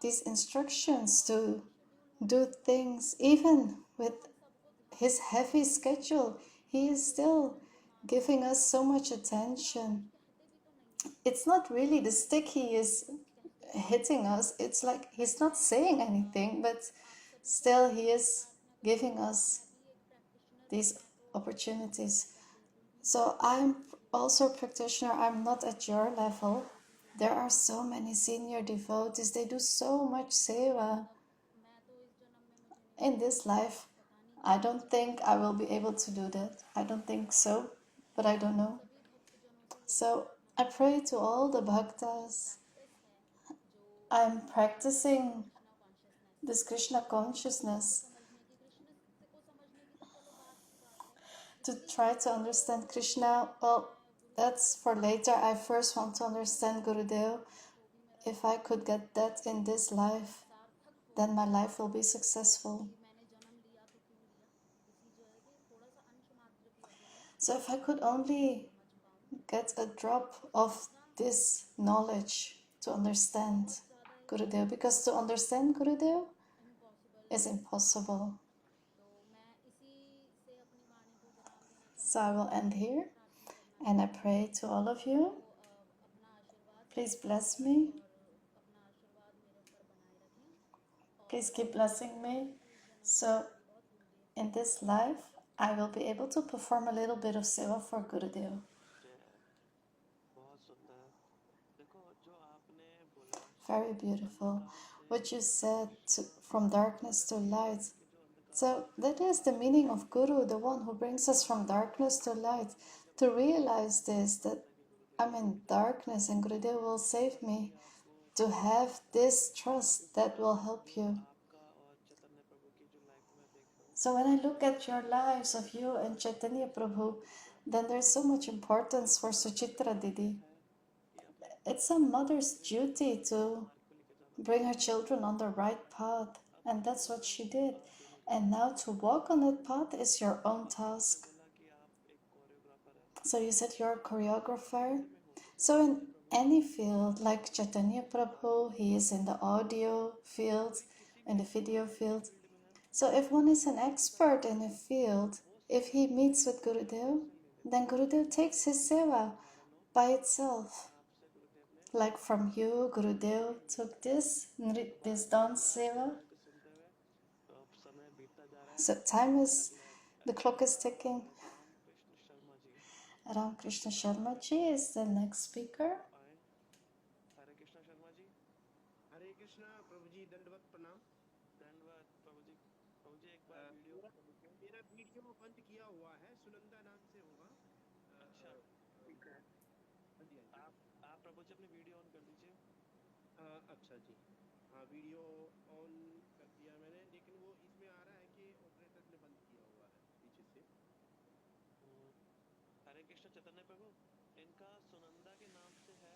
these instructions to do things, even with his heavy schedule. He is still giving us so much attention. It's not really the stick he is hitting us. It's like he's not saying anything, but still he is giving us these opportunities. So I'm also a practitioner. I'm not at your level. There are so many senior devotees. They do so much seva. In this life, I don't think I will be able to do that. I don't think so, but I don't know. So I pray to all the bhaktas. I'm practicing this Krishna consciousness to try to understand Krishna. Well, that's for later. I first want to understand Gurudev. If I could get that in this life, then my life will be successful. So if I could only get a drop of this knowledge to understand Gurudev, because to understand Gurudev is impossible. So I will end here and I pray to all of you. Please bless me. Please keep blessing me. So in this life, I will be able to perform a little bit of seva for Gurudev. Very beautiful. What you said, from darkness to light. So that is the meaning of Guru, the one who brings us from darkness to light. To realize this, that I'm in darkness and Gurudev will save me. To have this trust that will help you. So when I look at your lives of you and Chaitanya Prabhu, then there's so much importance for Suchitra Didi. It's a mother's duty to bring her children on the right path, and that's what she did. And now to walk on that path is your own task. So you said you're a choreographer. So in any field, like Chaitanya Prabhu, he is in the audio field, in the video field. So if one is an expert in a field, if he meets with Gurudev, then Gurudev takes his seva by itself. Like from you, Gurudev took this dance seva. So the clock is ticking. Ram Krishna Sharma ji is the next speaker. हरे कृष्णा शर्मा जी। हरे कृष्णा प्रभु जी, दंडवत प्रणाम। धन्यवाद प्रभु जी। प्रभु जी एक बार video मेरा video बंद किया हुआ है, सुनंदा नाम से होगा। अच्छा ठीक है। हाँ जी, हाँ जी। आप प्रभु जी अपनी वीडियो ऑन कर दीजिए। अच्छा जी, हाँ वीडियो ऑन कर दिया मैंने, लेकिन वो इसमें आ रहा है कि ऑपरेटर ने बंद किया हुआ है पीछे से। हरे कृष्ण चैतन्य प्रभु, इनका सुनंदा के नाम से है,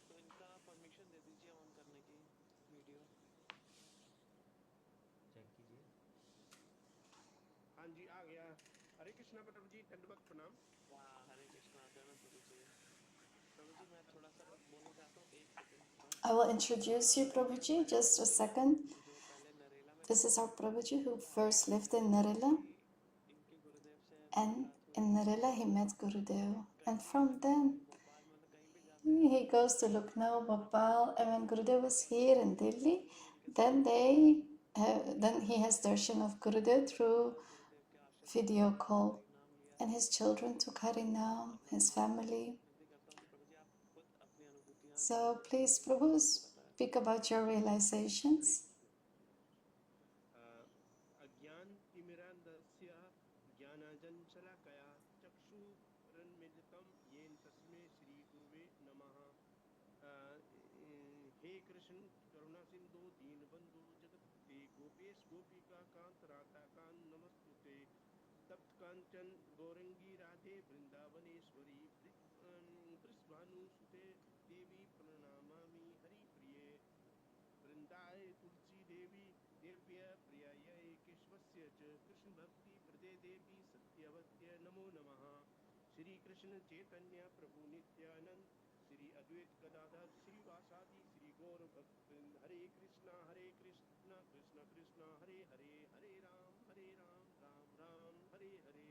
तो इनका परमिशन दे दीजिए ऑन करने की वीडियो। चेक कीजिए। हाँ जी, आ गया। हरे कृष्णा प्रभु जी, दंडवत प्रणाम। वाह, हरे कृष्णा धन्यवाद प्रभु जी। प्रभु जी मैं थोड़ा सा बोलना चाहता हूँ, एक सेकंड बस। I will introduce you, Prabhuji, just a second. जो पहले नरेला में This is our Prabhuji who first lived in Narela, इनके गुरुदेव से and मुलाकात हुई। in Narela he met Gurudeva. And from then Bhopal में कहीं भी जाते हैं he goes to Lucknow, Bhopal, and when Gurudeva was here in Delhi, then then he has darshan of Gurudev through video call. And his children took Harinam, his family. So please, Prabhu, speak about your realizations. अज्ञान तिमिरान्धस्य ज्ञानाञ्जनशलाकया चक्षुरुन्मीलितं येन तस्मै श्रीगुरुवे नमः। हे कृष्ण करुणा सिंधु दीनबंधु जगत्पते गोपेश गोपिका कांत राधा कांत नमस्तुते। तप्त कांचन गौरंगी राधे वृंदावनेश्वरी वृषभानुसुते देवी प्रणमामि हरिप्रिये। वृंदाय तुलसी देवी देव्य प्रियायै केशवस्य च कृष्ण भक्ति प्रदे देवी सत्यवत्य नमो नमः। श्री कृष्ण चैतन्य प्रभु नित्यानंद श्री अद्वैत गदाधर श्रीवासादि श्री गौर भक्तवृंद। हरे कृष्णा कृष्ण कृष्ण हरे हरे, हरे राम राम राम हरे हरे।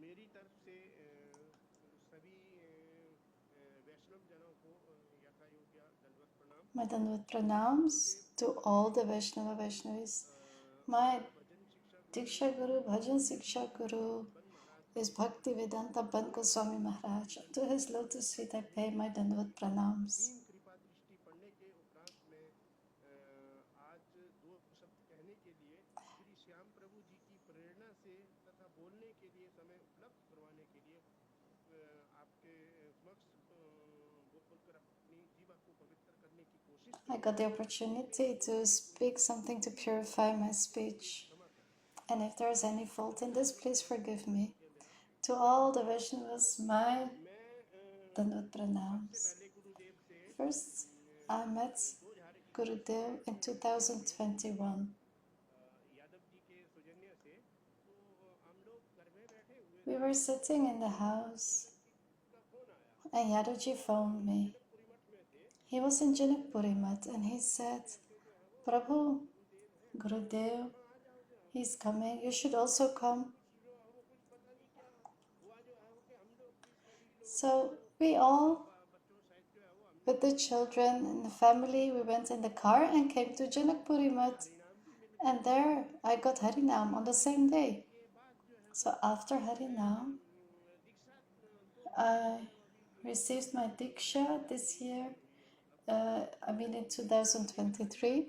मेरी तरफ से सभी वैष्णव जनों को यथा योग्य दंडवत प्रणाम। My Dandavat pranams to all the Vaishnava Vaishnavis. My Diksha Guru, Bhajan Siksha Guru is Bhaktivedanta Bhant Goswami Maharaj. To his lotus feet I pay my Dandavat pranams. कृपा दृष्टि पढ़ने के उपरांत में आज दो शब्द कहने के लिए श्री श्याम प्रभु जी की प्रेरणा से तथा बोलने के लिए समय उपलब्ध करवाने के लिए आपके समक्ष बोलकर अपनी जीवा को पवित्र करने की कोशिश I got the opportunity to speak something to purify my speech. And if there is any fault in this, please forgive me. To all the Vaishnavas, my Dandavat pranams. First, I met Gurudev in 2021. We were sitting in the house and Yadaji phoned me. He was in Janakpuri Mat and he said, Prabhu, Gurudev, he's coming, you should also come. So we all, with the children and the family, we went in the car and came to Janakpuri Mat. And there I got Harinam on the same day. So after Harinam, I received my Diksha this year, in 2023.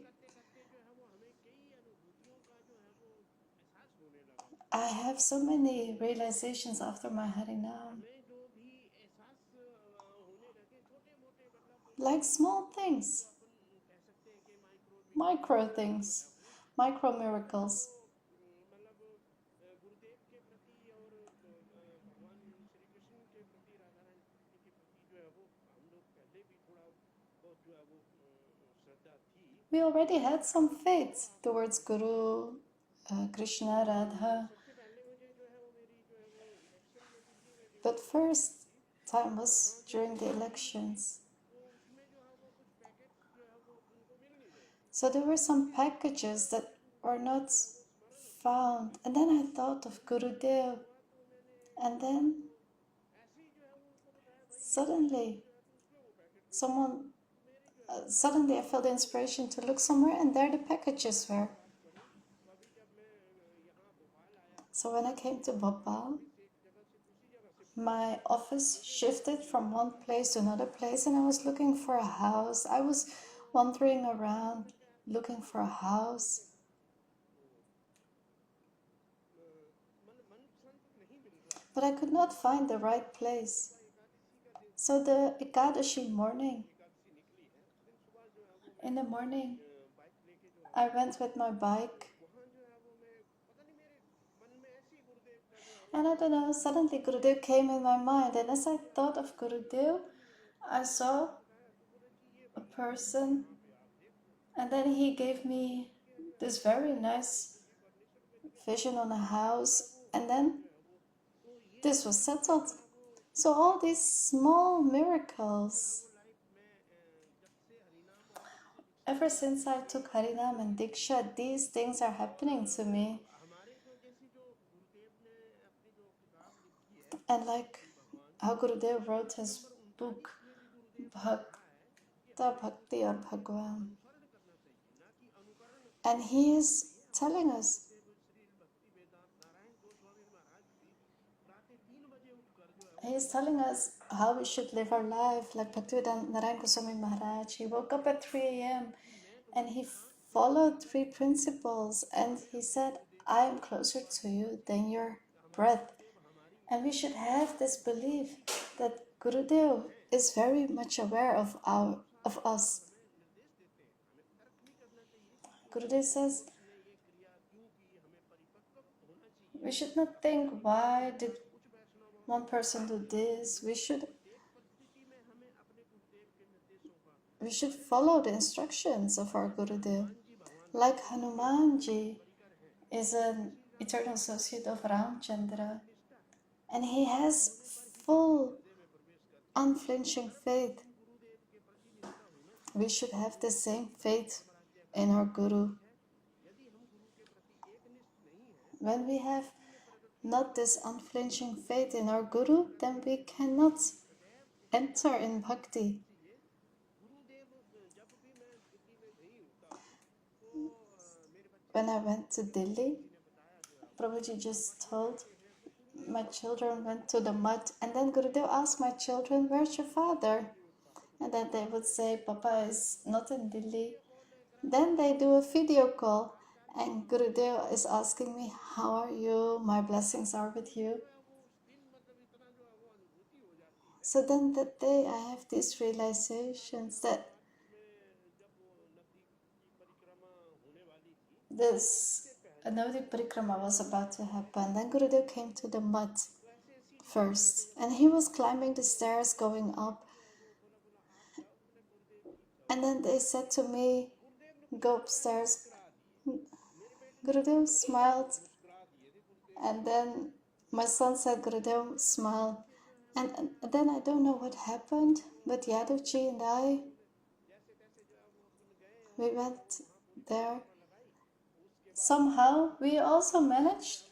I have so many realizations after my Harinam. Like small things, micro things, micro miracles. गुरुदेव के प्रति और भगवान श्री कृष्ण के प्रति, राधा रानी के प्रति जो है वो हम लोग पहले भी थोड़ा बहुत जो है वो श्रद्धा थी। We already had some faith towards Guru, Krishna, Radha. सबसे पहले मुझे जो है वो मेरी जो है वो इलेक्शन में दिल्ली में But first time was during the elections. तो उसमें जो है वो कुछ पैकेट्स जो है वो उनको मिल नहीं रहे थे। So there were some packages that were not found. And then I thought of Gurudev. And then suddenly I felt the inspiration to look somewhere, and there the packages were. So when I came to Bhopal, my office shifted from one place to another place, and I was looking for a house. I was wandering around looking for a house, but I could not find the right place. So the Ekadashi morning, in the morning, I went with my bike, and I don't know, suddenly Gurudev came in my mind, and as I thought of Gurudev, I saw a person, and then he gave me this very nice vision on a house, and then this was settled. So all these small miracles, ever since I took Harinam and Diksha, these things are happening to me. And like how Gurudev wrote his book, Bhakta Bhakti or Bhagwan, and he is telling us, how we should live our life. Like Bhaktivedanta Narayan Goswami Maharaj, he woke up at 3 a.m. and he followed 3 principles, and he said, I am closer to you than your breath. And we should have this belief that Gurudev is very much aware of us. Gurudev says, we should not think, why did one person do this? We should follow the instructions of our Gurudev. Like Hanumanji is an eternal associate of Ramchandra, and he has full, unflinching faith. We should have the same faith in our Guru. When we have not this unflinching faith in our Guru, then we cannot enter in bhakti. When I went to Delhi, Prabhuji just told my children went to the mud, and then Gurudev asked my children, where's your father? And then they would say, Papa is not in Delhi. Then they do a video call, and Gurudev is asking me, how are you? My blessings are with you. So then that day I have these realizations that this Navadi Parikrama was about to happen. Then Gurudev came to the mud first, and he was climbing the stairs going up. And then they said to me, go upstairs. Gurudev smiled, and then my son said, Gurudev smiled. And then I don't know what happened, but Yadavji and I, we went there. Somehow we also managed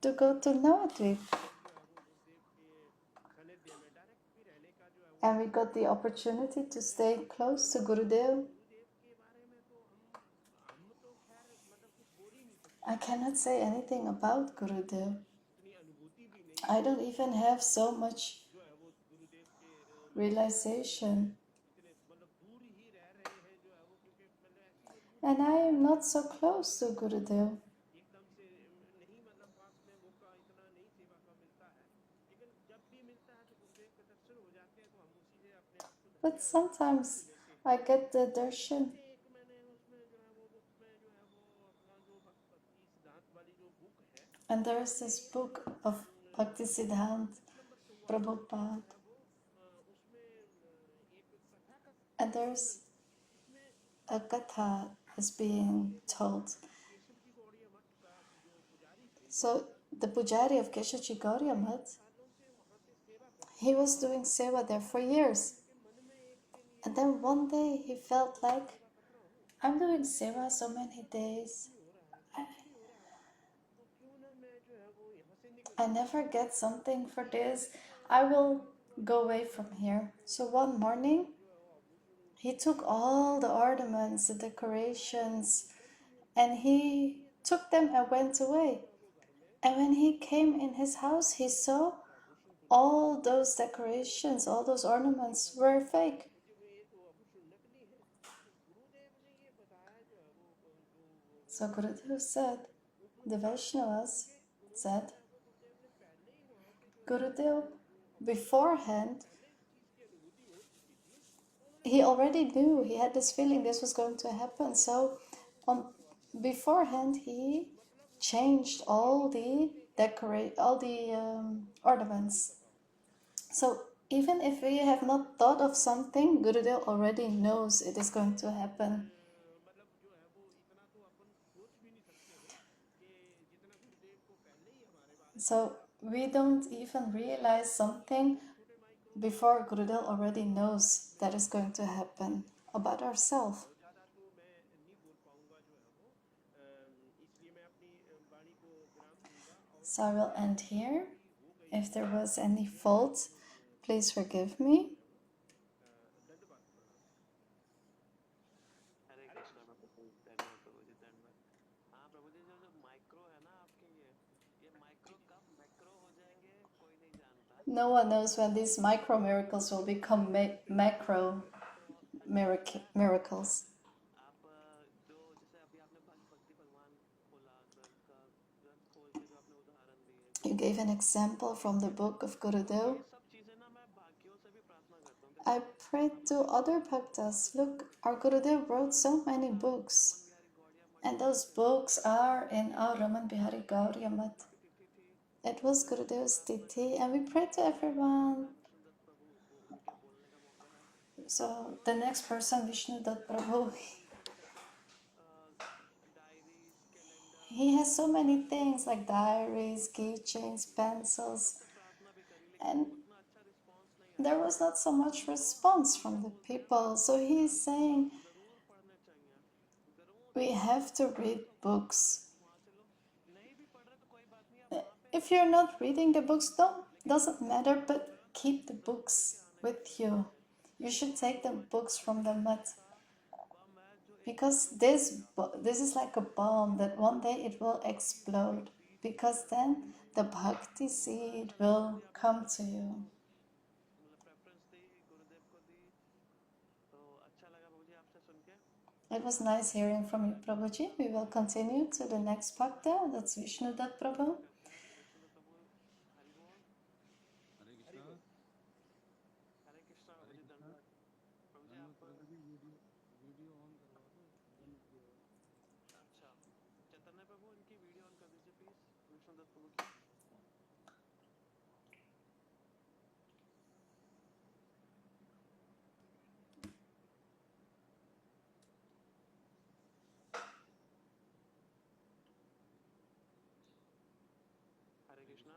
to go to Navadvip. And we got the opportunity to stay close to Gurudev. I cannot say anything about Gurudev. I don't even have so much realization. And I am not so close to Gurudev. But sometimes I get the darshan. And there is this book of Bhakti Siddhant Prabhupada. And there's a katha is being told. So the pujari of Keshaji Gauriya Math, he was doing seva there for years. And then one day he felt like, I'm doing seva so many days. I never get something for this. I will go away from here. So one morning, he took all the ornaments, the decorations, and he took them and went away. And when he came in his house, he saw all those decorations, all those ornaments were fake. So Gurudev said, the Vaishnavas said, Gurudev, beforehand, he already knew, he had this feeling this was going to happen. So beforehand, he changed all the ornaments. So even if we have not thought of something, Gurudev already knows it is going to happen. So we don't even realize something before Gurudev already knows that is going to happen about ourselves. So I will end here. If there was any fault, please forgive me. हरे कृष्णा प्रभु धन्यवाद प्रभु जी धन्यवाद हाँ प्रभु जी जो micro है ना आपके ये micro कब macro हो जाएंगे कोई नहीं जानता No one knows when these micro miracles will become macro miracles. आप जो जैसे अभी आपने भक्ति भगवान खोला ग्रंथ का ग्रंथ खोल के जो आपने उदाहरण दिए You gave an example from the book of Gurudev. ये सब चीजें ना मैं भाग्यों से भी प्रार्थना करता हूँ I prayed to other bhaktas. Look, our Gurudev wrote so many books. And those books are in our Raman Bihari Gauriya Mat. It was Gurudev's Tithi, and we prayed to everyone. So the next person, Vishnu Dutt Prabhu, he has so many things like diaries, keychains, pencils, and there was not so much response from the people. So he's saying, we have to read books. If you're not reading the books, doesn't matter, but keep the books with you. You should take the books from the mat. Because this is like a bomb that one day it will explode. Because then the bhakti seed will come to you. It was nice hearing from you, Prabhuji. We will continue to the next bhakta. That's Vishnu Dutt Prabhu. चैतन्य प्रभु इनकी video on कर दीजिए please Vishnu Dutt प्रभु की हरे कृष्णा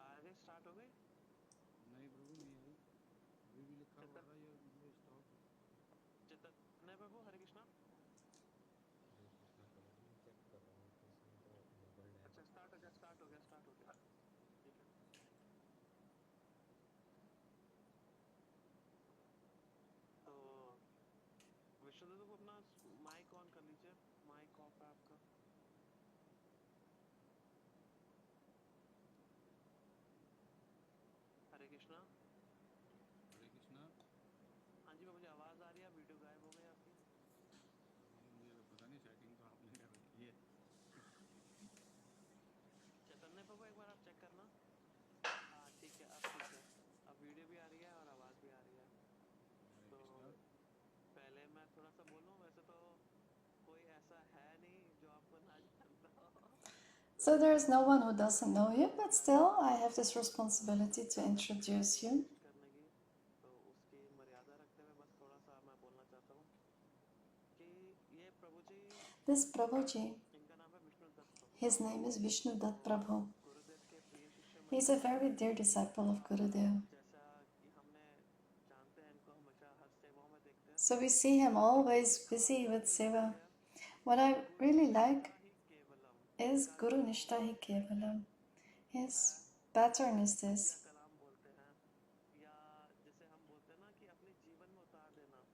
आगे start हो गई नहीं प्रभु नहीं है अभी भी लिखा हुआ था ये स्टॉप चैतन्य प्रभु हरे कृष्णा अच्छा स्टार्ट हो गया ठीक है तो विष्णु को अपना माइक ऑन कर लीजिए माइक ऑफ है आपका हरे कृष्णा हाँ जी बाबू जी आवाज आ रही है वीडियो गायब हो गई आपकी मुझे पता नहीं सेटिंग तो आपने कर रखी है चैतन्य प्रभु एक बार आप चेक करना हाँ ठीक है अब वीडियो भी आ रही है और आवाज भी आ रही है तो पहले मैं थोड़ा सा बोलूं वैसे तो कोई ऐसा है नहीं जो आपको ना जानता हो So there is no one who doesn't know you, but still I have this responsibility to introduce you. तो उसकी मर्यादा रखते हुए बस थोड़ा सा मैं बोलना चाहता हूँ कि ये प्रभुजी This Prabhuji, इनका नाम है विष्णु दत्त प्रभु his name is Vishnu Dutt Prabhu. गुरुदेव के प्रिय शिष्य He's a very dear disciple of Gurudev. जैसा कि हमने जानते हैं इनको हमेशा हर सेवाओं में देखते हैं So we see him always busy with seva. What I really like is Guru Nishtahi Kevalam. His pattern is this.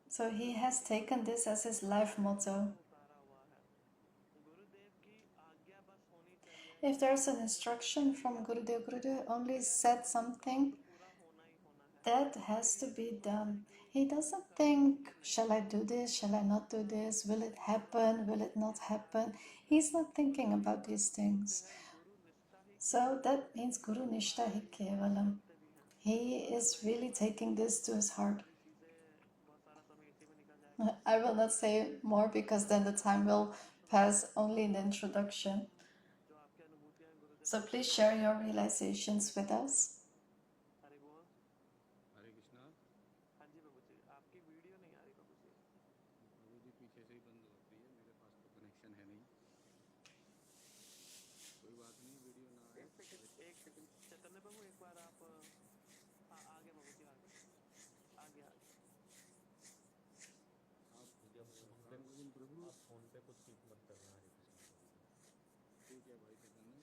So he has taken this as his life motto. If there's an instruction from Gurudev, Gurudev only said something that has to be done. He doesn't think, shall I do this, shall I not do this, will it happen, will it not happen? He's not thinking about these things. So that means Guru Nishta Hi Kevalam. He is really taking this to his heart. I will not say more because then the time will pass only in the introduction. So please share your realizations with us. हरे कृष्णा। हाँ जी बाबू जी, आपकी video नहीं आ रही बाबू जी। प्रभु जी पीछे से ही बंद होती है, मेरे पास तो कनेक्शन है नहीं। कोई बात नहीं, वीडियो ना आए। एक सेकंड चैतन्य बाबू, एक बार आप हाँ आ गया बाबू जी, आ गया आ गया आ गया। आप राम गोविंद प्रभु, आप फोन पे कुछ स्किप मत करना। हरे कृष्णा प्रभु जी। ठीक है भाई चैतन्य।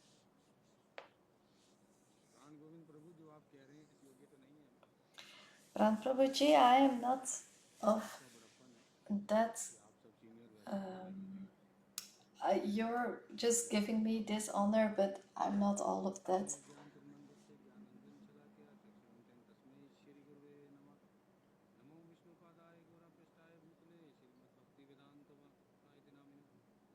प्राण गोविंद प्रभु, जो आप कह रहे हैं इस योग्य तो नहीं है। Pran Prabhuji, I am not of आपका बड़प्पन है that. कि आप सब senior Vaishnav. You're just giving me this honor, but I'm not all of that. ज्ञान तिरमंद से ज्ञानंजन शलाकया चक्षुरुन्मिलितं तस्मै श्री गुरुवे नमः। नमो विष्णुपादाय गौरपृष्ठाय भूतले श्रीमद्भक्तिवेदान्त स्वामिनामिने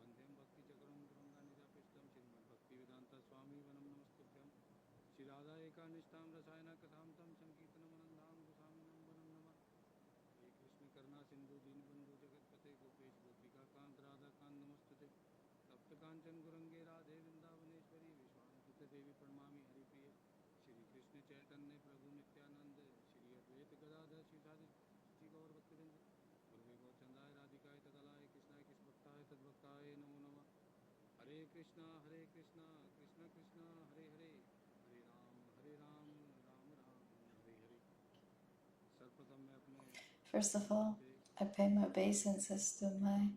वन्दें भक्तिचक्रं गौरङ्गानिजापृष्ठं श्रीमद्भक्तिवेदान्त स्वामी वनं नमस्तुभ्यं। श्रीराधा एकानिष्ठां रसायन कथां तं संकीर्तनमनन्दां गोस्वामिनं वनं नमः। हे कृष्ण करुणा सिंधु दीनबंधु जगतपते गोपेश गोपिका कांत राधा कांत नमस्तुते। तप्त कांचन गौरंगे राधे वृंदावनेश्वरी विश्वामित्र देवी प्रणमामि हरिप्रिय। श्री कृष्ण चैतन्य प्रभु नित्यानंद श्री अद्वैत गदाधर श्रीधारी श्री गौर भक्तवृंद गुरुवे गौरचंदाय राधिकाय तदालय कृष्णाय कृष्णभक्ताय तद्भक्ताय नमो नमः। हरे कृष्णा कृष्ण कृष्ण हरे हरे, हरे राम राम राम हरे हरे। सर्वप्रथम मैं अपने First of all, I pay my obeisances to my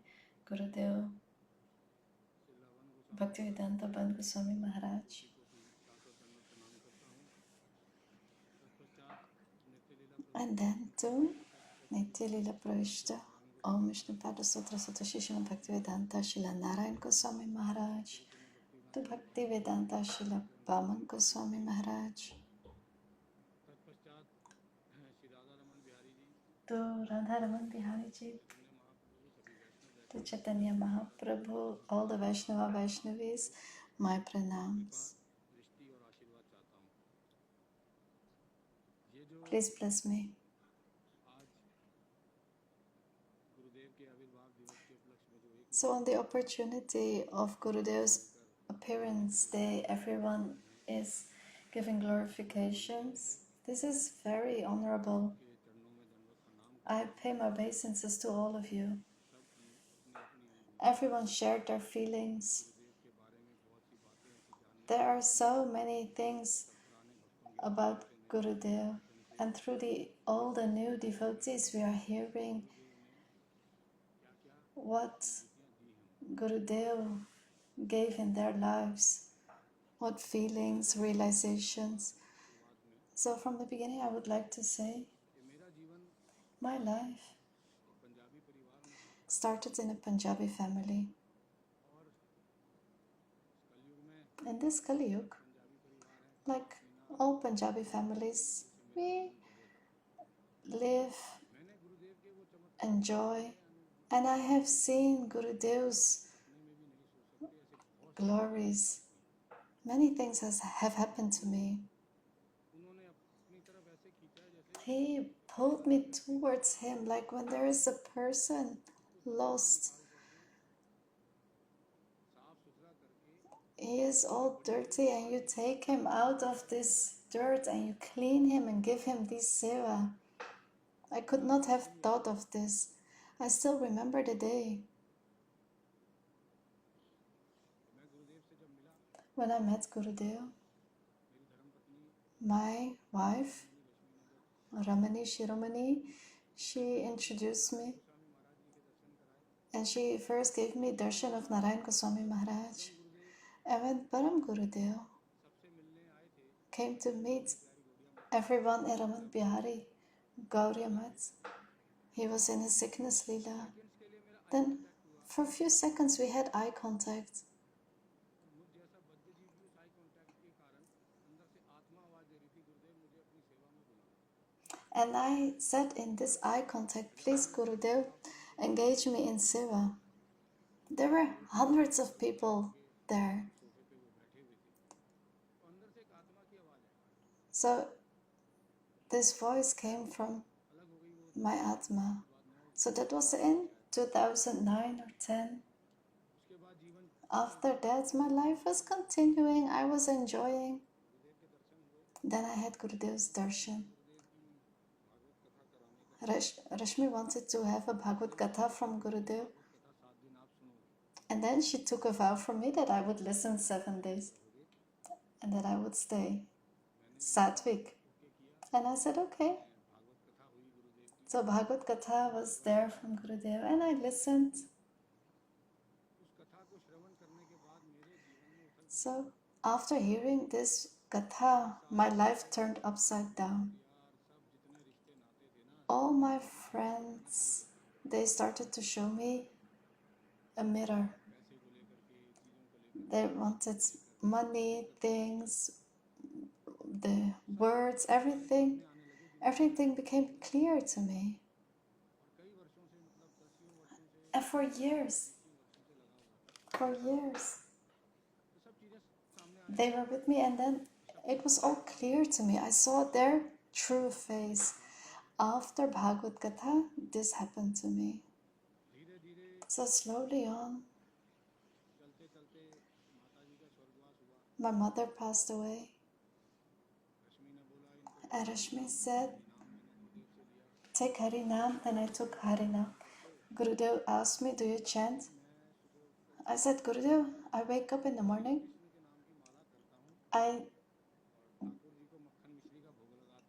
Gurudeva, Bhaktivedanta Band Goswami Maharaj. And then to Nitya Lila Pravishta, Om Vishnu Pada Sutra Sutta Shishima Bhaktivedanta Shila Narayan Goswami Maharaj, to Bhaktivedanta Shila Bhaman Goswami Maharaj, to Radharaman Bihari Ji, to Chaitanya Mahaprabhu, all the Vaishnava Vaishnavis, my pranams. Please bless me. So on the opportunity of Gurudev's appearance day, everyone is giving glorifications. This is very honorable. I pay my obeisances to all of you. Everyone shared their feelings. There are so many things about Gurudev, and through all the new devotees we are hearing what Gurudev gave in their lives, what feelings, realizations. So from the beginning I would like to say, my life started in a Punjabi family. In this Kali Yuga, like all Punjabi families, we live, enjoy, and I have seen Gurudev's glories. Many things have happened to me. He pulled me towards him, like when there is a person lost. He is all dirty and you take him out of this dirt and you clean him and give him this seva. I could not have thought of this. I still remember the day when I met Gurudev. My wife, Ramani Shiromani, she introduced me and she first gave me darshan of Narayan Goswami Maharaj. And when Param Gurudev came to meet everyone in Raman Bihari, Gauriya Math, he was in his sickness lila. Then for a few seconds we had eye contact. And I said in this eye contact, please Gurudev, engage me in Seva. There were hundreds of people there. So this voice came from my Atma. So that was in 2009 or 10. After that, my life was continuing. I was enjoying. Then I had Gurudev's darshan. Rashmi wanted to have a Bhagavad Gita from Gurudev. And then she took a vow from me that I would listen 7 days. And that I would stay sattvic. And I said, okay. So Bhagavad Gita was there from Gurudev and I listened. So after hearing this Gatha, my life turned upside down. All my friends, they started to show me a mirror. They wanted money, things, the words, everything. Everything became clear to me. And for years, they were with me, and then it was all clear to me. I saw their true face. After Bhagavad Gita, this happened to me. So slowly on, my mother passed away. And Rashmi said, take Harinam. Then I took Harinam. Gurudev asked me, do you chant? I said, Gurudev, I wake up in the morning. I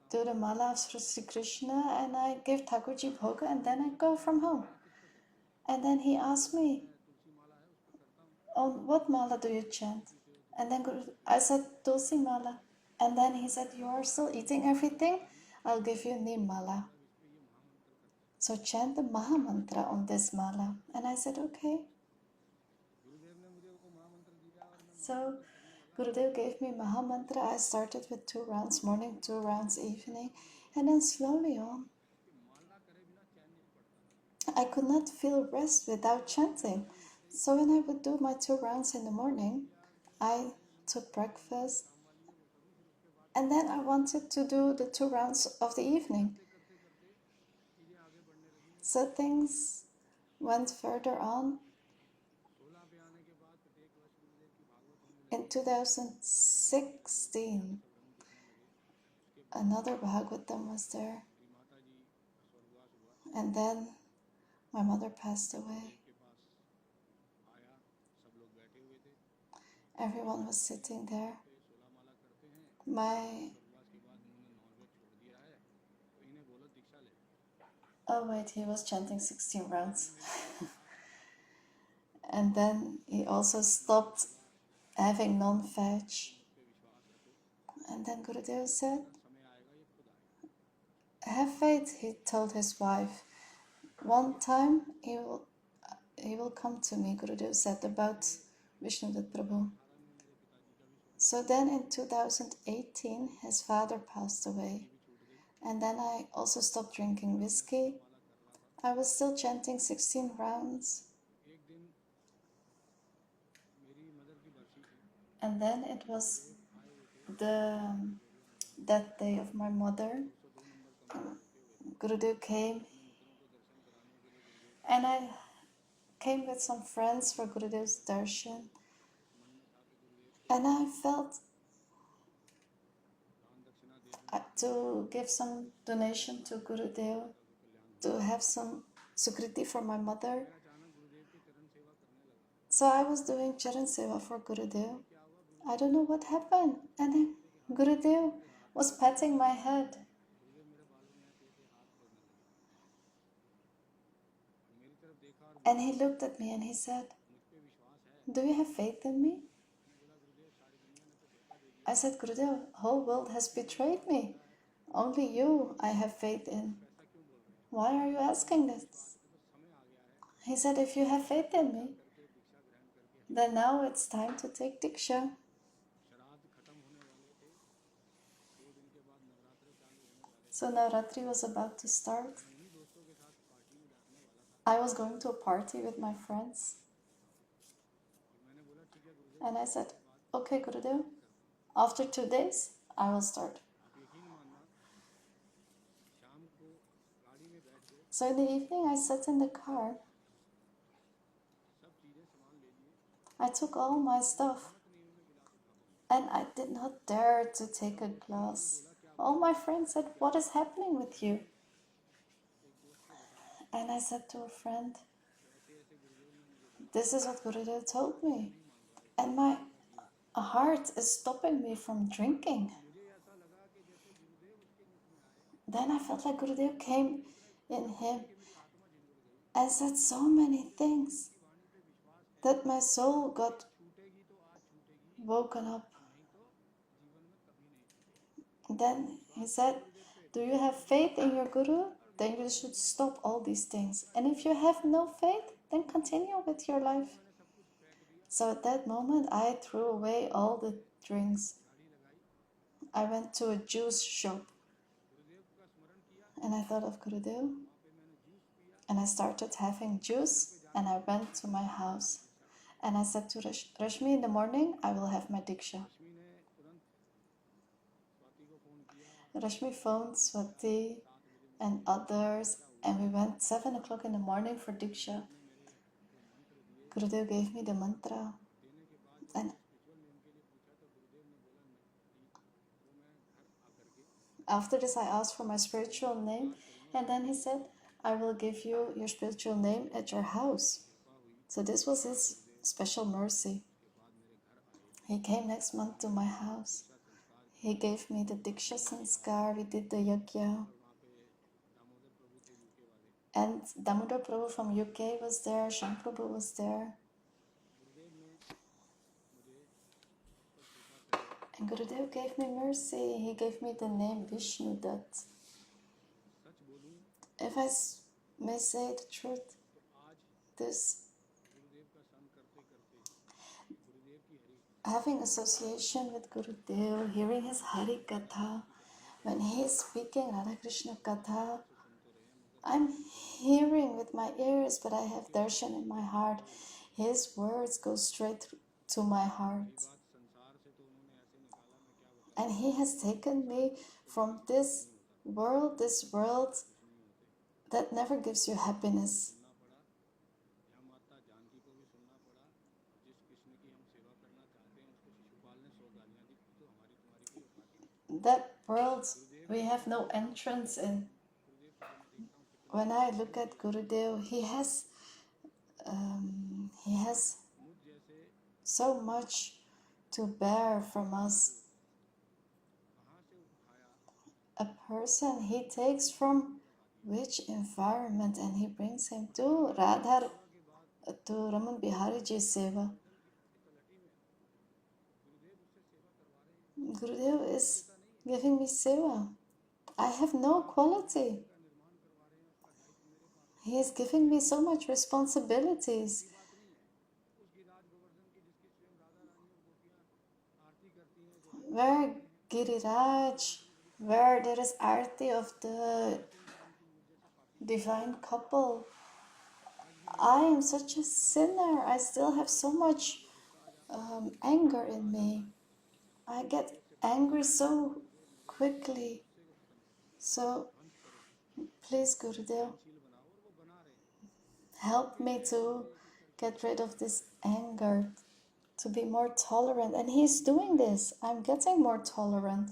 do the mala of Sri Krishna and I give Thakurji bhoga and then I go from home. And then he asked me, on what mala do you chant? And then I said, Tulsi mala. And then he said, you are still eating everything? I'll give you Neem mala. So chant the Maha Mantra on this mala. And I said, okay. So Gurudev gave me Maha Mantra. I started with 2 rounds morning, 2 rounds evening. And then slowly on, I could not feel rest without chanting. So when I would do my 2 rounds in the morning, I took breakfast. And then I wanted to do the 2 rounds of the evening. So things went further on. In 2016, another Bhagavatam was there. And then my mother passed away. Everyone was sitting there. Oh wait, he was chanting 16 rounds. And then he also stopped having non-veg. And then Gurudev said, have faith, he told his wife. One time he will come to me, Gurudev said, about Vishnudat Prabhu. So then in 2018, his father passed away. And then I also stopped drinking whiskey. I was still chanting 16 rounds. And then it was the death day of my mother. Gurudev came. And I came with some friends for Gurudev's darshan. And I felt to give some donation to Gurudev, to have some sukriti for my mother. So I was doing Charan Seva for Gurudev. I don't know what happened. And then Gurudev was patting my head. And he looked at me and he said, do you have faith in me? I said, Gurudev, whole world has betrayed me. Only you I have faith in. Why are you asking this? He said, if you have faith in me, then now it's time to take Diksha. So Navratri was about to start. I was going to a party with my friends. And I said, okay, Gurudev, after 2 days, I will start. So in the evening, I sat in the car. I took all my stuff. And I did not dare to take a glass. All my friends said, what is happening with you? And I said to a friend, this is what Gurudev told me. And my heart is stopping me from drinking. Then I felt like Gurudev came in him and said so many things that my soul got woken up. Then he said, do you have faith in your Guru? Then you should stop all these things. And if you have no faith, then continue with your life. So at that moment, I threw away all the drinks. I went to a juice shop and I thought of Gurudev. And I started having juice and I went to my house. And I said to Rashmi, in the morning, I will have my Diksha. Rashmi phoned Swati and others, and we went 7 o'clock in the morning for Diksha. Gurudev gave me the mantra, and after this I asked for my spiritual name, and then he said, I will give you your spiritual name at your house. So this was his special mercy. He came next month to my house. He gave me the Diksha Sanskar, we did the Yajna. And Damodar Prabhu from UK was there, Shan Prabhu was there. And Gurudev gave me mercy. He gave me the name Vishnu Dutt. If I may say the truth, this having association with Gurudev, hearing his Hari Katha, when he is speaking Radha Krishna Katha, I'm hearing with my ears, but I have darshan in my heart. His words go straight to my heart. And he has taken me from this world that never gives you happiness. That world we have no entrance in. When I look at Gurudev, he has so much to bear from us. A person he takes from which environment and he brings him to Radha, to Raman Bihari Ji's seva. Gurudev is giving me seva. I have no quality. He is giving me so much responsibilities. Where Giriraj, where there is arti of the divine couple, I am such a sinner. I still have so much anger in me. I get angry so quickly. So please, Gurudev, help me to get rid of this anger, to be more tolerant. And he's doing this. I'm getting more tolerant.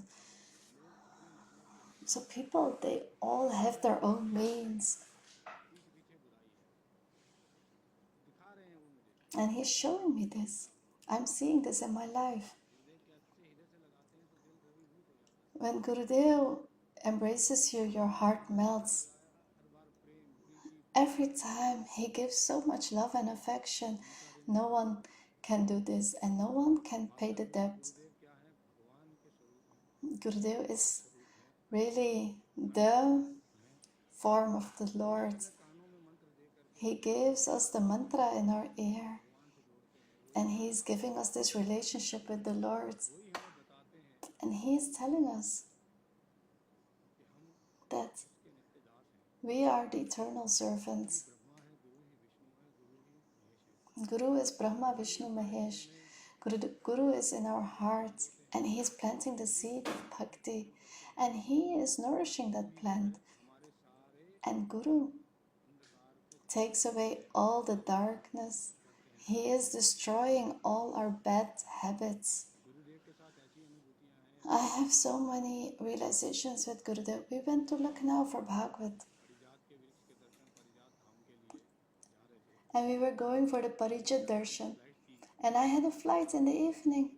So people, they all have their own means. And he's showing me this. I'm seeing this in my life. When Gurudev embraces you, your heart melts. Every time he gives so much love and affection. No one can do this and no one can pay the debt. Gurudev is really the form of the Lord. He gives us the mantra in our ear. And he is giving us this relationship with the Lord. And he is telling us that we are the eternal servants. Guru is Brahma, Vishnu, Mahesh. Guru is in our hearts, and he is planting the seed of bhakti, and he is nourishing that plant. And Guru takes away all the darkness. He is destroying all our bad habits. I have so many realizations with Gurudev. We went to Lucknow for Bhagavad. And we were going for the Parijat Darshan. And I had a flight in the evening.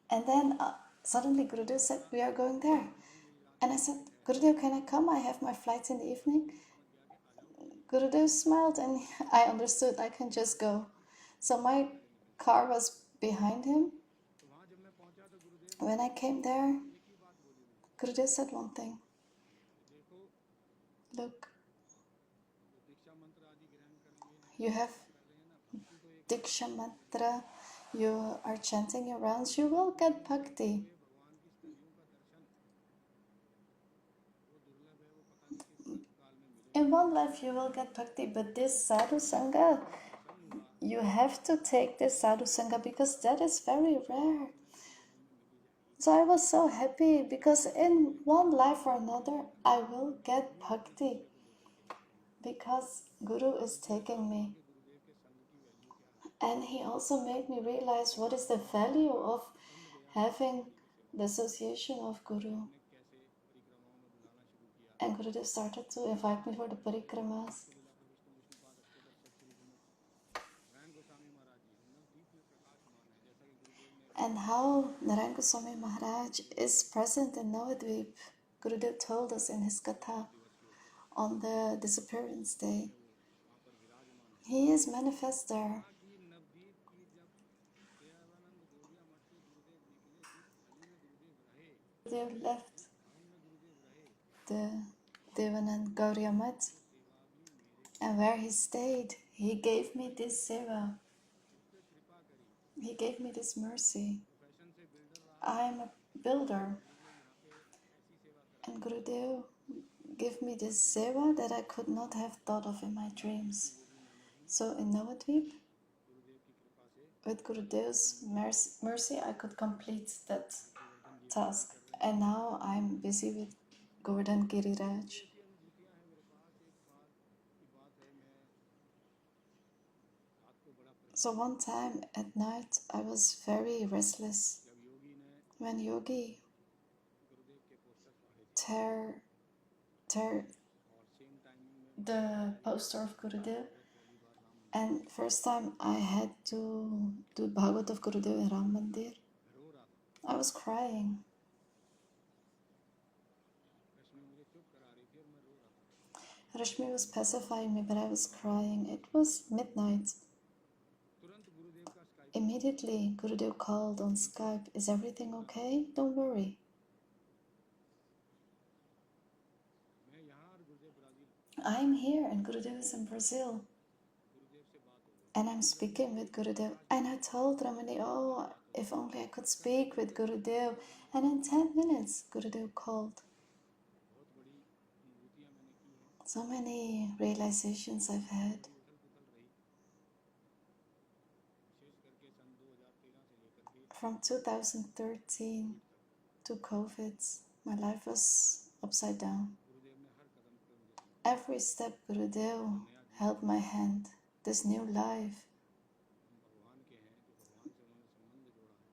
And then suddenly Gurudev said, we are going there. And I said, Gurudev, can I come? I have my flight in the evening. Gurudev smiled and I understood I can just go. So my car was behind him. When I came there, Gurudev said one thing. Look, you have Diksha mantra, you are chanting your rounds, you will get bhakti. In one life you will get bhakti, but this sadhu sangha, you have to take this sadhu sangha because that is very rare. So I was so happy because in one life or another I will get bhakti because Guru is taking me. And he also made me realize what is the value of having the association of Guru. And Gurudev started to invite me for the parikramas. And how Narayan Goswami Maharaj is present in Navadvip. Gurudev told us in his katha on the disappearance day. He is manifest there. Gurudev left the Devanand Gauriya Math, and where he stayed, he gave me this seva. He gave me this mercy. I am a builder, and Gurudev gave me this seva that I could not have thought of in my dreams. So in Navadvip, with Gurudev's mercy, I could complete that task. And now I'm busy with Govardhan Giriraj. So one time at night, I was very restless. When Yogi tear the poster of Gurudev, and first time I had to do Bhagavad of Gurudev in Ram Mandir, I was crying. Rashmi was pacifying me, but I was crying. It was midnight. Immediately, Gurudev called on Skype, is everything okay? Don't worry. I'm here and Gurudev is in Brazil. And I'm speaking with Gurudev. And I told Ramani, oh, if only I could speak with Gurudev. And in 10 minutes, Gurudev called. So many realizations I've had. From 2013 to COVID, my life was upside down. Every step Gurudev held my hand. This new life.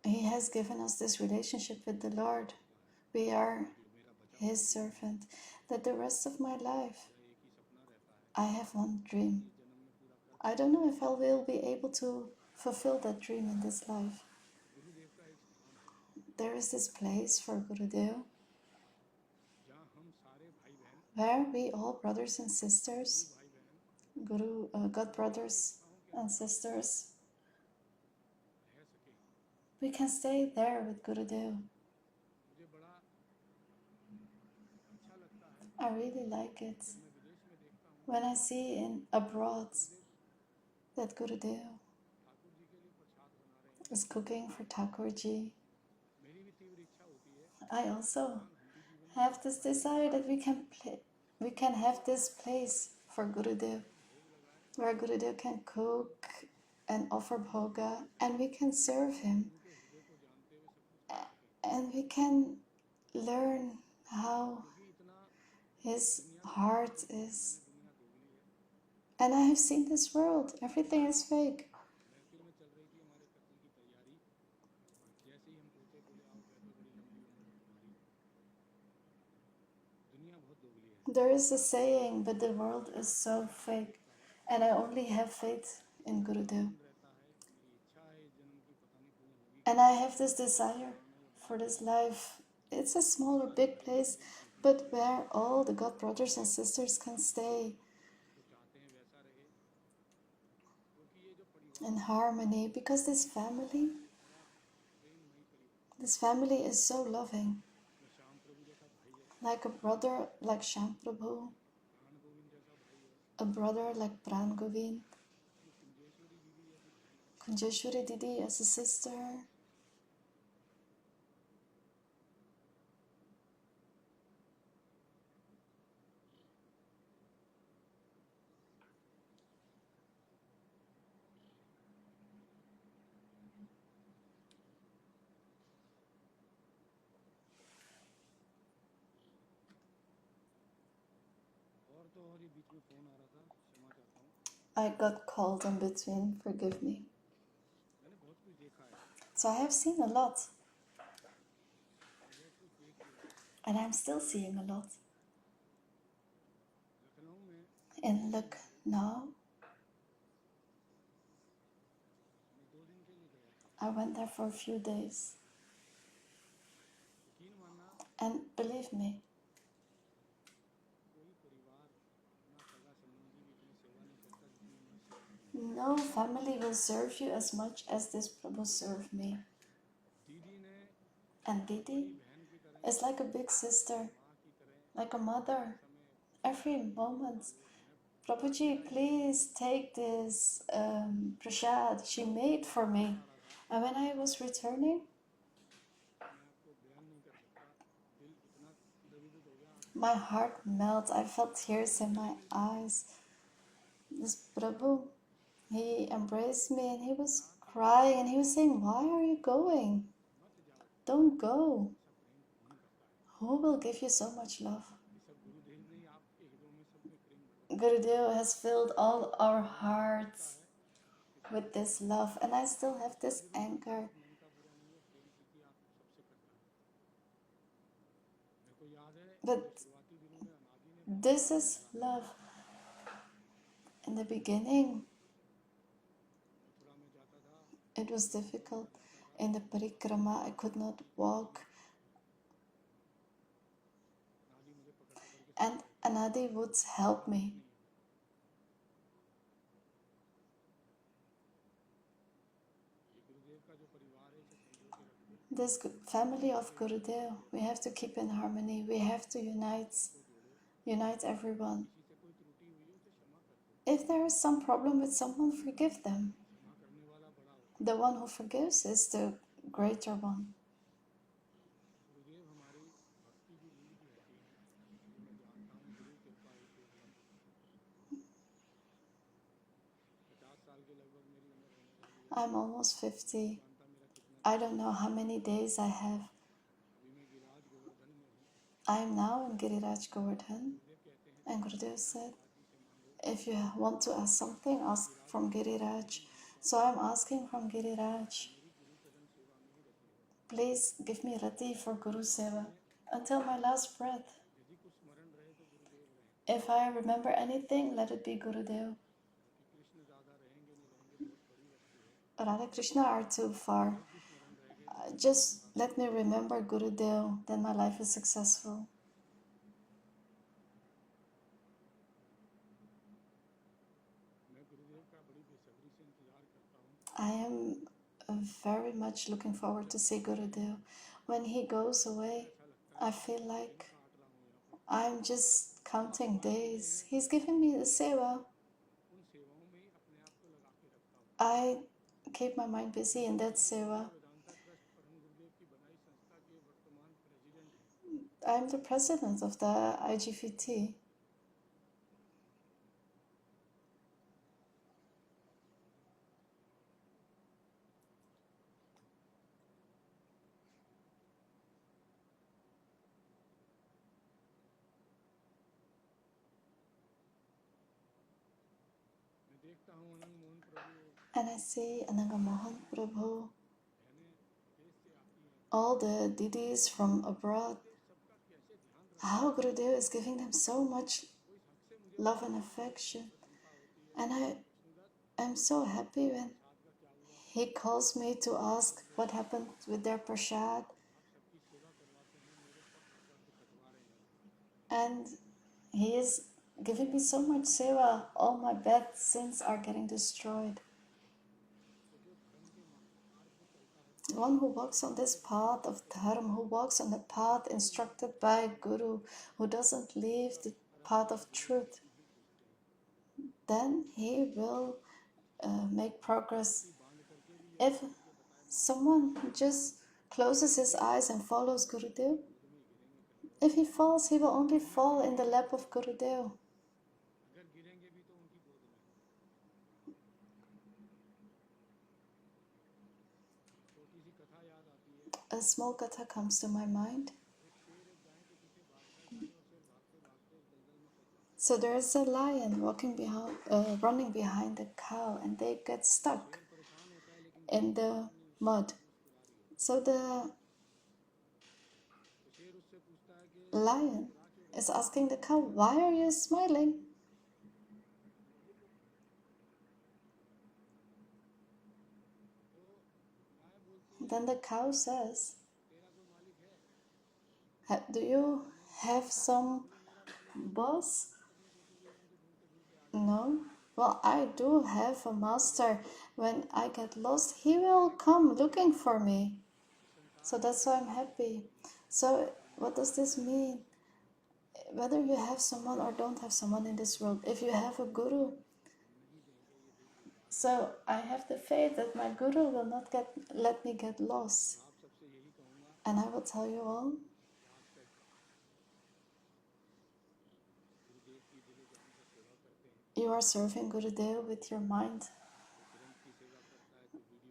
He has given us this relationship with the Lord. We are His servant. That the rest of my life, I have one dream. I don't know if I will be able to fulfill that dream in this life. There is this place for Gurudev where we all brothers and sisters, God brothers and sisters, we can stay there with Gurudev. I really like it. When I see in abroad that Gurudev is cooking for Thakurji, I also have this desire that we can have this place for Gurudev, where Gurudev can cook and offer bhoga, and we can serve him, and we can learn how his heart is. And I have seen this world. Everything is fake. There is a saying, but the world is so fake. And I only have faith in Gurudev. And I have this desire for this life. It's a small or big place, but where all the God brothers and sisters can stay in harmony, because this family is so loving. Like a brother like Shyam Prabhu, a brother like Pran Govind, Kunjeshwari Didi as a sister. I got called in between, forgive me. So I have seen a lot. And I'm still seeing a lot. In Lucknow, I went there for a few days. And believe me, no family will serve you as much as this Prabhu served me. And Didi is like a big sister, like a mother. Every moment, Prabhuji, please take this prasad she made for me. And when I was returning, my heart melted. I felt tears in my eyes. This Prabhu, he embraced me and he was crying and he was saying, why are you going? Don't go. Who will give you so much love? Gurudeva has filled all our hearts with this love, and I still have this anger. But this is love. In the beginning, it was difficult. In the parikrama, I could not walk. And Anadi would help me. This family of Gurudev, we have to keep in harmony. We have to unite everyone. If there is some problem with someone, forgive them. The one who forgives is the greater one. I'm almost 50. I don't know how many days I have. I am now in Giriraj Govardhan, and Gurudev said, if you want to ask something, ask from Giriraj. So I'm asking from Giriraj, please give me rati for Guru Seva until my last breath. If I remember anything, let it be Gurudev. Radha Krishna are too far. Just let me remember Gurudev, then my life is successful. I am very much looking forward to see Gurudev. When he goes away, I feel like I'm just counting days. He's giving me the seva. I keep my mind busy in that seva. I'm the president of the IGVT. And I see Ananga Mohan Prabhu, all the didis from abroad, how Gurudeva is giving them so much love and affection. And I am so happy when he calls me to ask what happened with their prasad. And he is giving me so much seva. All my bad sins are getting destroyed. One who walks on this path of dharma, who walks on the path instructed by Guru, who doesn't leave the path of truth, then he will make progress. If someone just closes his eyes and follows Gurudev, if he falls, he will only fall in the lap of Gurudev. A small katha comes to my mind. So there is a lion running behind a cow, and they get stuck in the mud. So the lion is asking the cow, "Why are you smiling?" Then the cow says, "Do you have some boss?" "No." "Well, I do have a master. When I get lost, he will come looking for me. So that's why I'm happy." So what does this mean? Whether you have someone or don't have someone in this world, if you have a guru, so I have the faith that my guru will not let me get lost. And I will tell you all, you are serving Gurudev with your mind,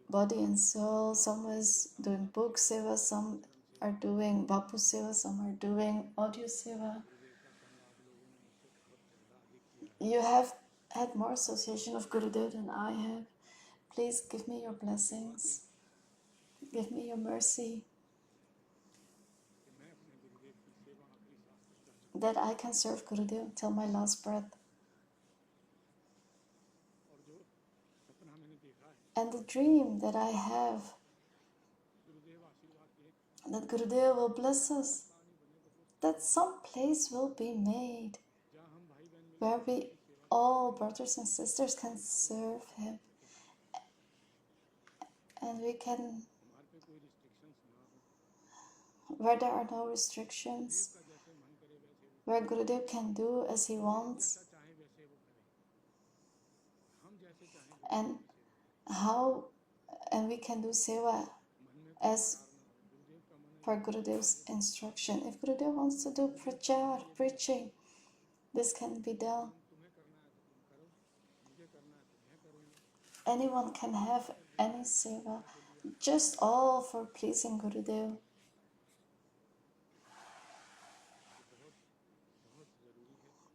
body and soul. Some is doing book seva, some are doing Bapu seva, some are doing audio seva. You have had more association of Gurudev than I have. Please give me your blessings. Give me your mercy, that I can serve Gurudev till my last breath. And the dream that I have, that Gurudev will bless us, that some place will be made where we all brothers and sisters can serve Him, and we can, where there are no restrictions, where Gurudev can do as he wants, and we can do seva as per Gurudev's instruction. If Gurudev wants to do prachar, preaching, this can be done. Anyone can have any seva, just all for pleasing Gurudev.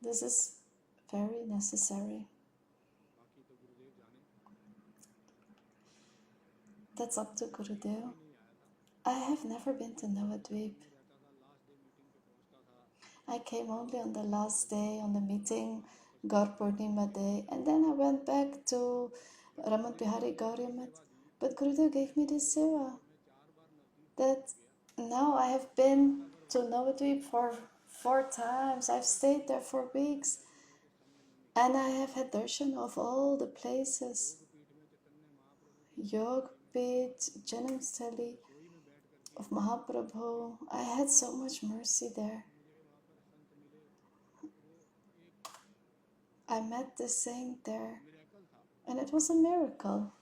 This is very necessary. That's up to Gurudev. I have never been to Navadvip. I came only on the last day, on the meeting, Gaur Purnima day, and then I went back to Raman Bihari Gauriamat. But Gurudev gave me this seva, that now I have been to Navadvip for 4 times. I've stayed there for weeks, and I have had darshan of all the places. Yog Pit, Janamstali of Mahaprabhu. I had so much mercy there. I met the saint there, and it was a miracle.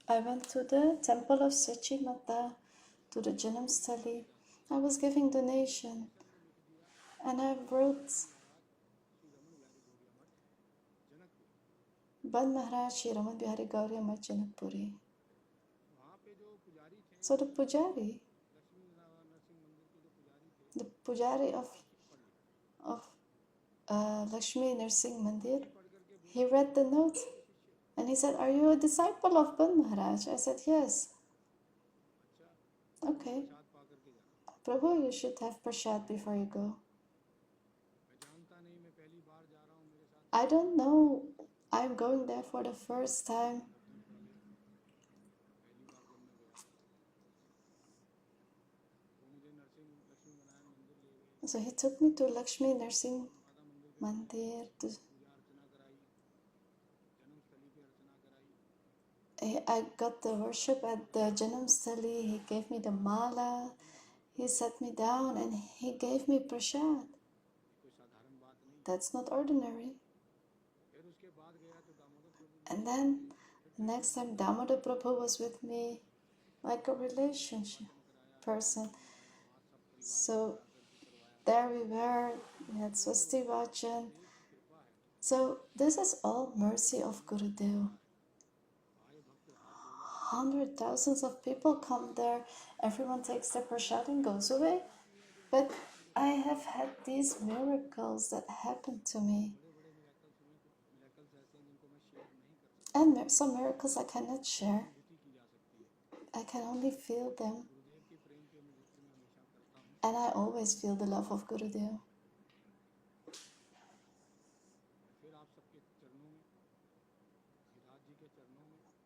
I went to the temple of Sachi Mata, to the Janamstali, I was giving donation, and I wrote Ban Maharaj Shri Raman Bihari Gauri Amar Janakpuri. So the pujari of Lakshmi Narsingh Mandir, he read the note and he said, "Are you a disciple of Ban Maharaj?" I said, "Yes." "Okay. Prabhu, you should have prasad before you go." I don't know. I'm going there for the first time. So he took me to Lakshmi Narsingh Mandir. I got the worship at the Janam Stali. He gave me the mala. He sat me down and he gave me prasad. That's not ordinary. And then the next time Damodar Prabhu was with me, like a relationship person. So there we were, we had Swasti Vachan. So this is all mercy of Gurudev. 100,000s of people come there, everyone takes their prasad and goes away. But I have had these miracles that happened to me. And some miracles I cannot share. I can only feel them. And I always feel the love of Gurudev.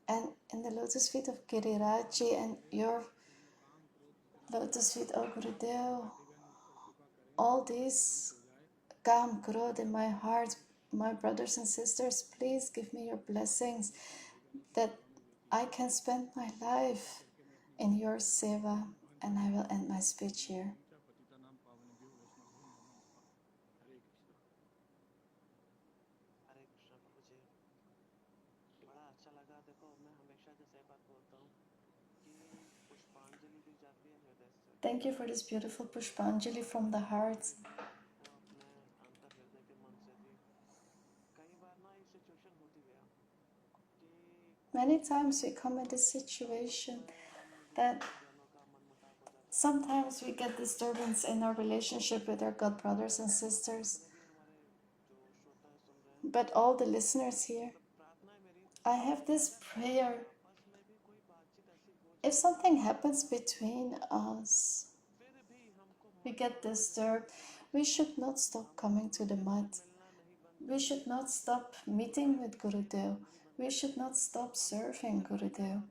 And in the lotus feet of Giriraj and your lotus feet, O Gurudev, all these Kam, Krodh in my heart, my brothers and sisters, please give me your blessings that I can spend my life in your seva. And I will end my speech here. हरे कृष्णा प्रभु जी। बड़ा अच्छा लगा। देखो मैं हमेशा जैसे एक बात बोलता हूँ कि पुष्पांजलि दी जाती है हृदय से। Thank you for this beautiful Pushpanjali from the heart. वो अपने अंतर हृदय के मन से दी। कई बार ना ये सिचुएशन होती है कि Many times we come in this situation that sometimes we get disturbance in our relationship with our God brothers and sisters. But all the listeners here, I have this prayer. If something happens between us, we get disturbed, we should not stop coming to the mat. We should not stop meeting with Gurudev. We should not stop serving Gurudev.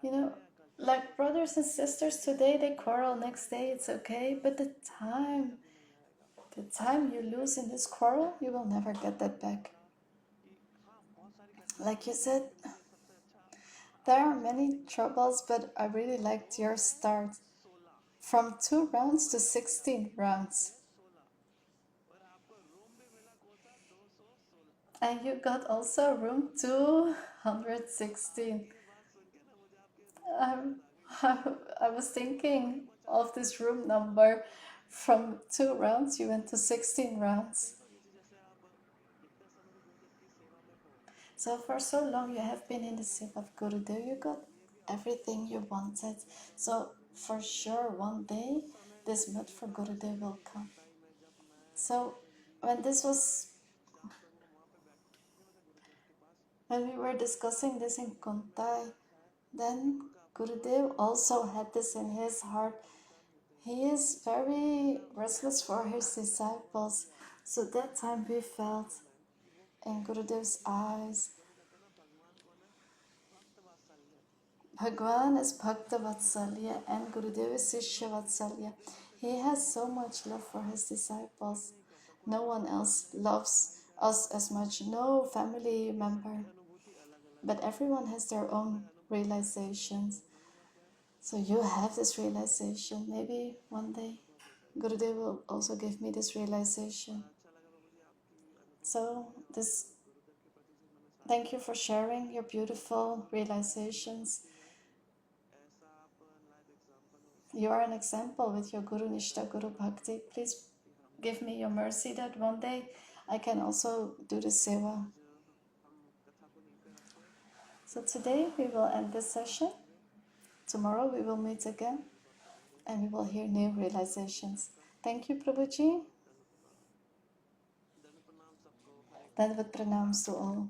You know, like brothers and sisters today, they quarrel, next day it's okay, but the time you lose in this quarrel, you will never get that back. Like you said, there are many troubles, but I really liked your start. From 2 rounds to 16 rounds. And you got also room 216. I was thinking of this room number. From 2 rounds, you went to 16 rounds. So for so long you have been in the seva of Gurudev, you got everything you wanted. So for sure one day this mat for Gurudev will come. So when we were discussing this in Kuntai, then Gurudev also had this in his heart. He is very restless for his disciples. So that time we felt in Gurudev's eyes, Bhagwan is Bhakta Vatsalya and Gurudev is Sishya Vatsalya. He has so much love for his disciples. No one else loves us as much, no family member. But everyone has their own realizations. So you have this realization. Maybe one day Gurudev will also give me this realization. So thank you for sharing your beautiful realizations. You are an example with your Guru Nishta, Guru Bhakti. Please give me your mercy that one day I can also do the seva. So today we will end this session. Tomorrow we will meet again and we will hear new realizations. Thank you, Prabhuji. Dandavat pranams to all.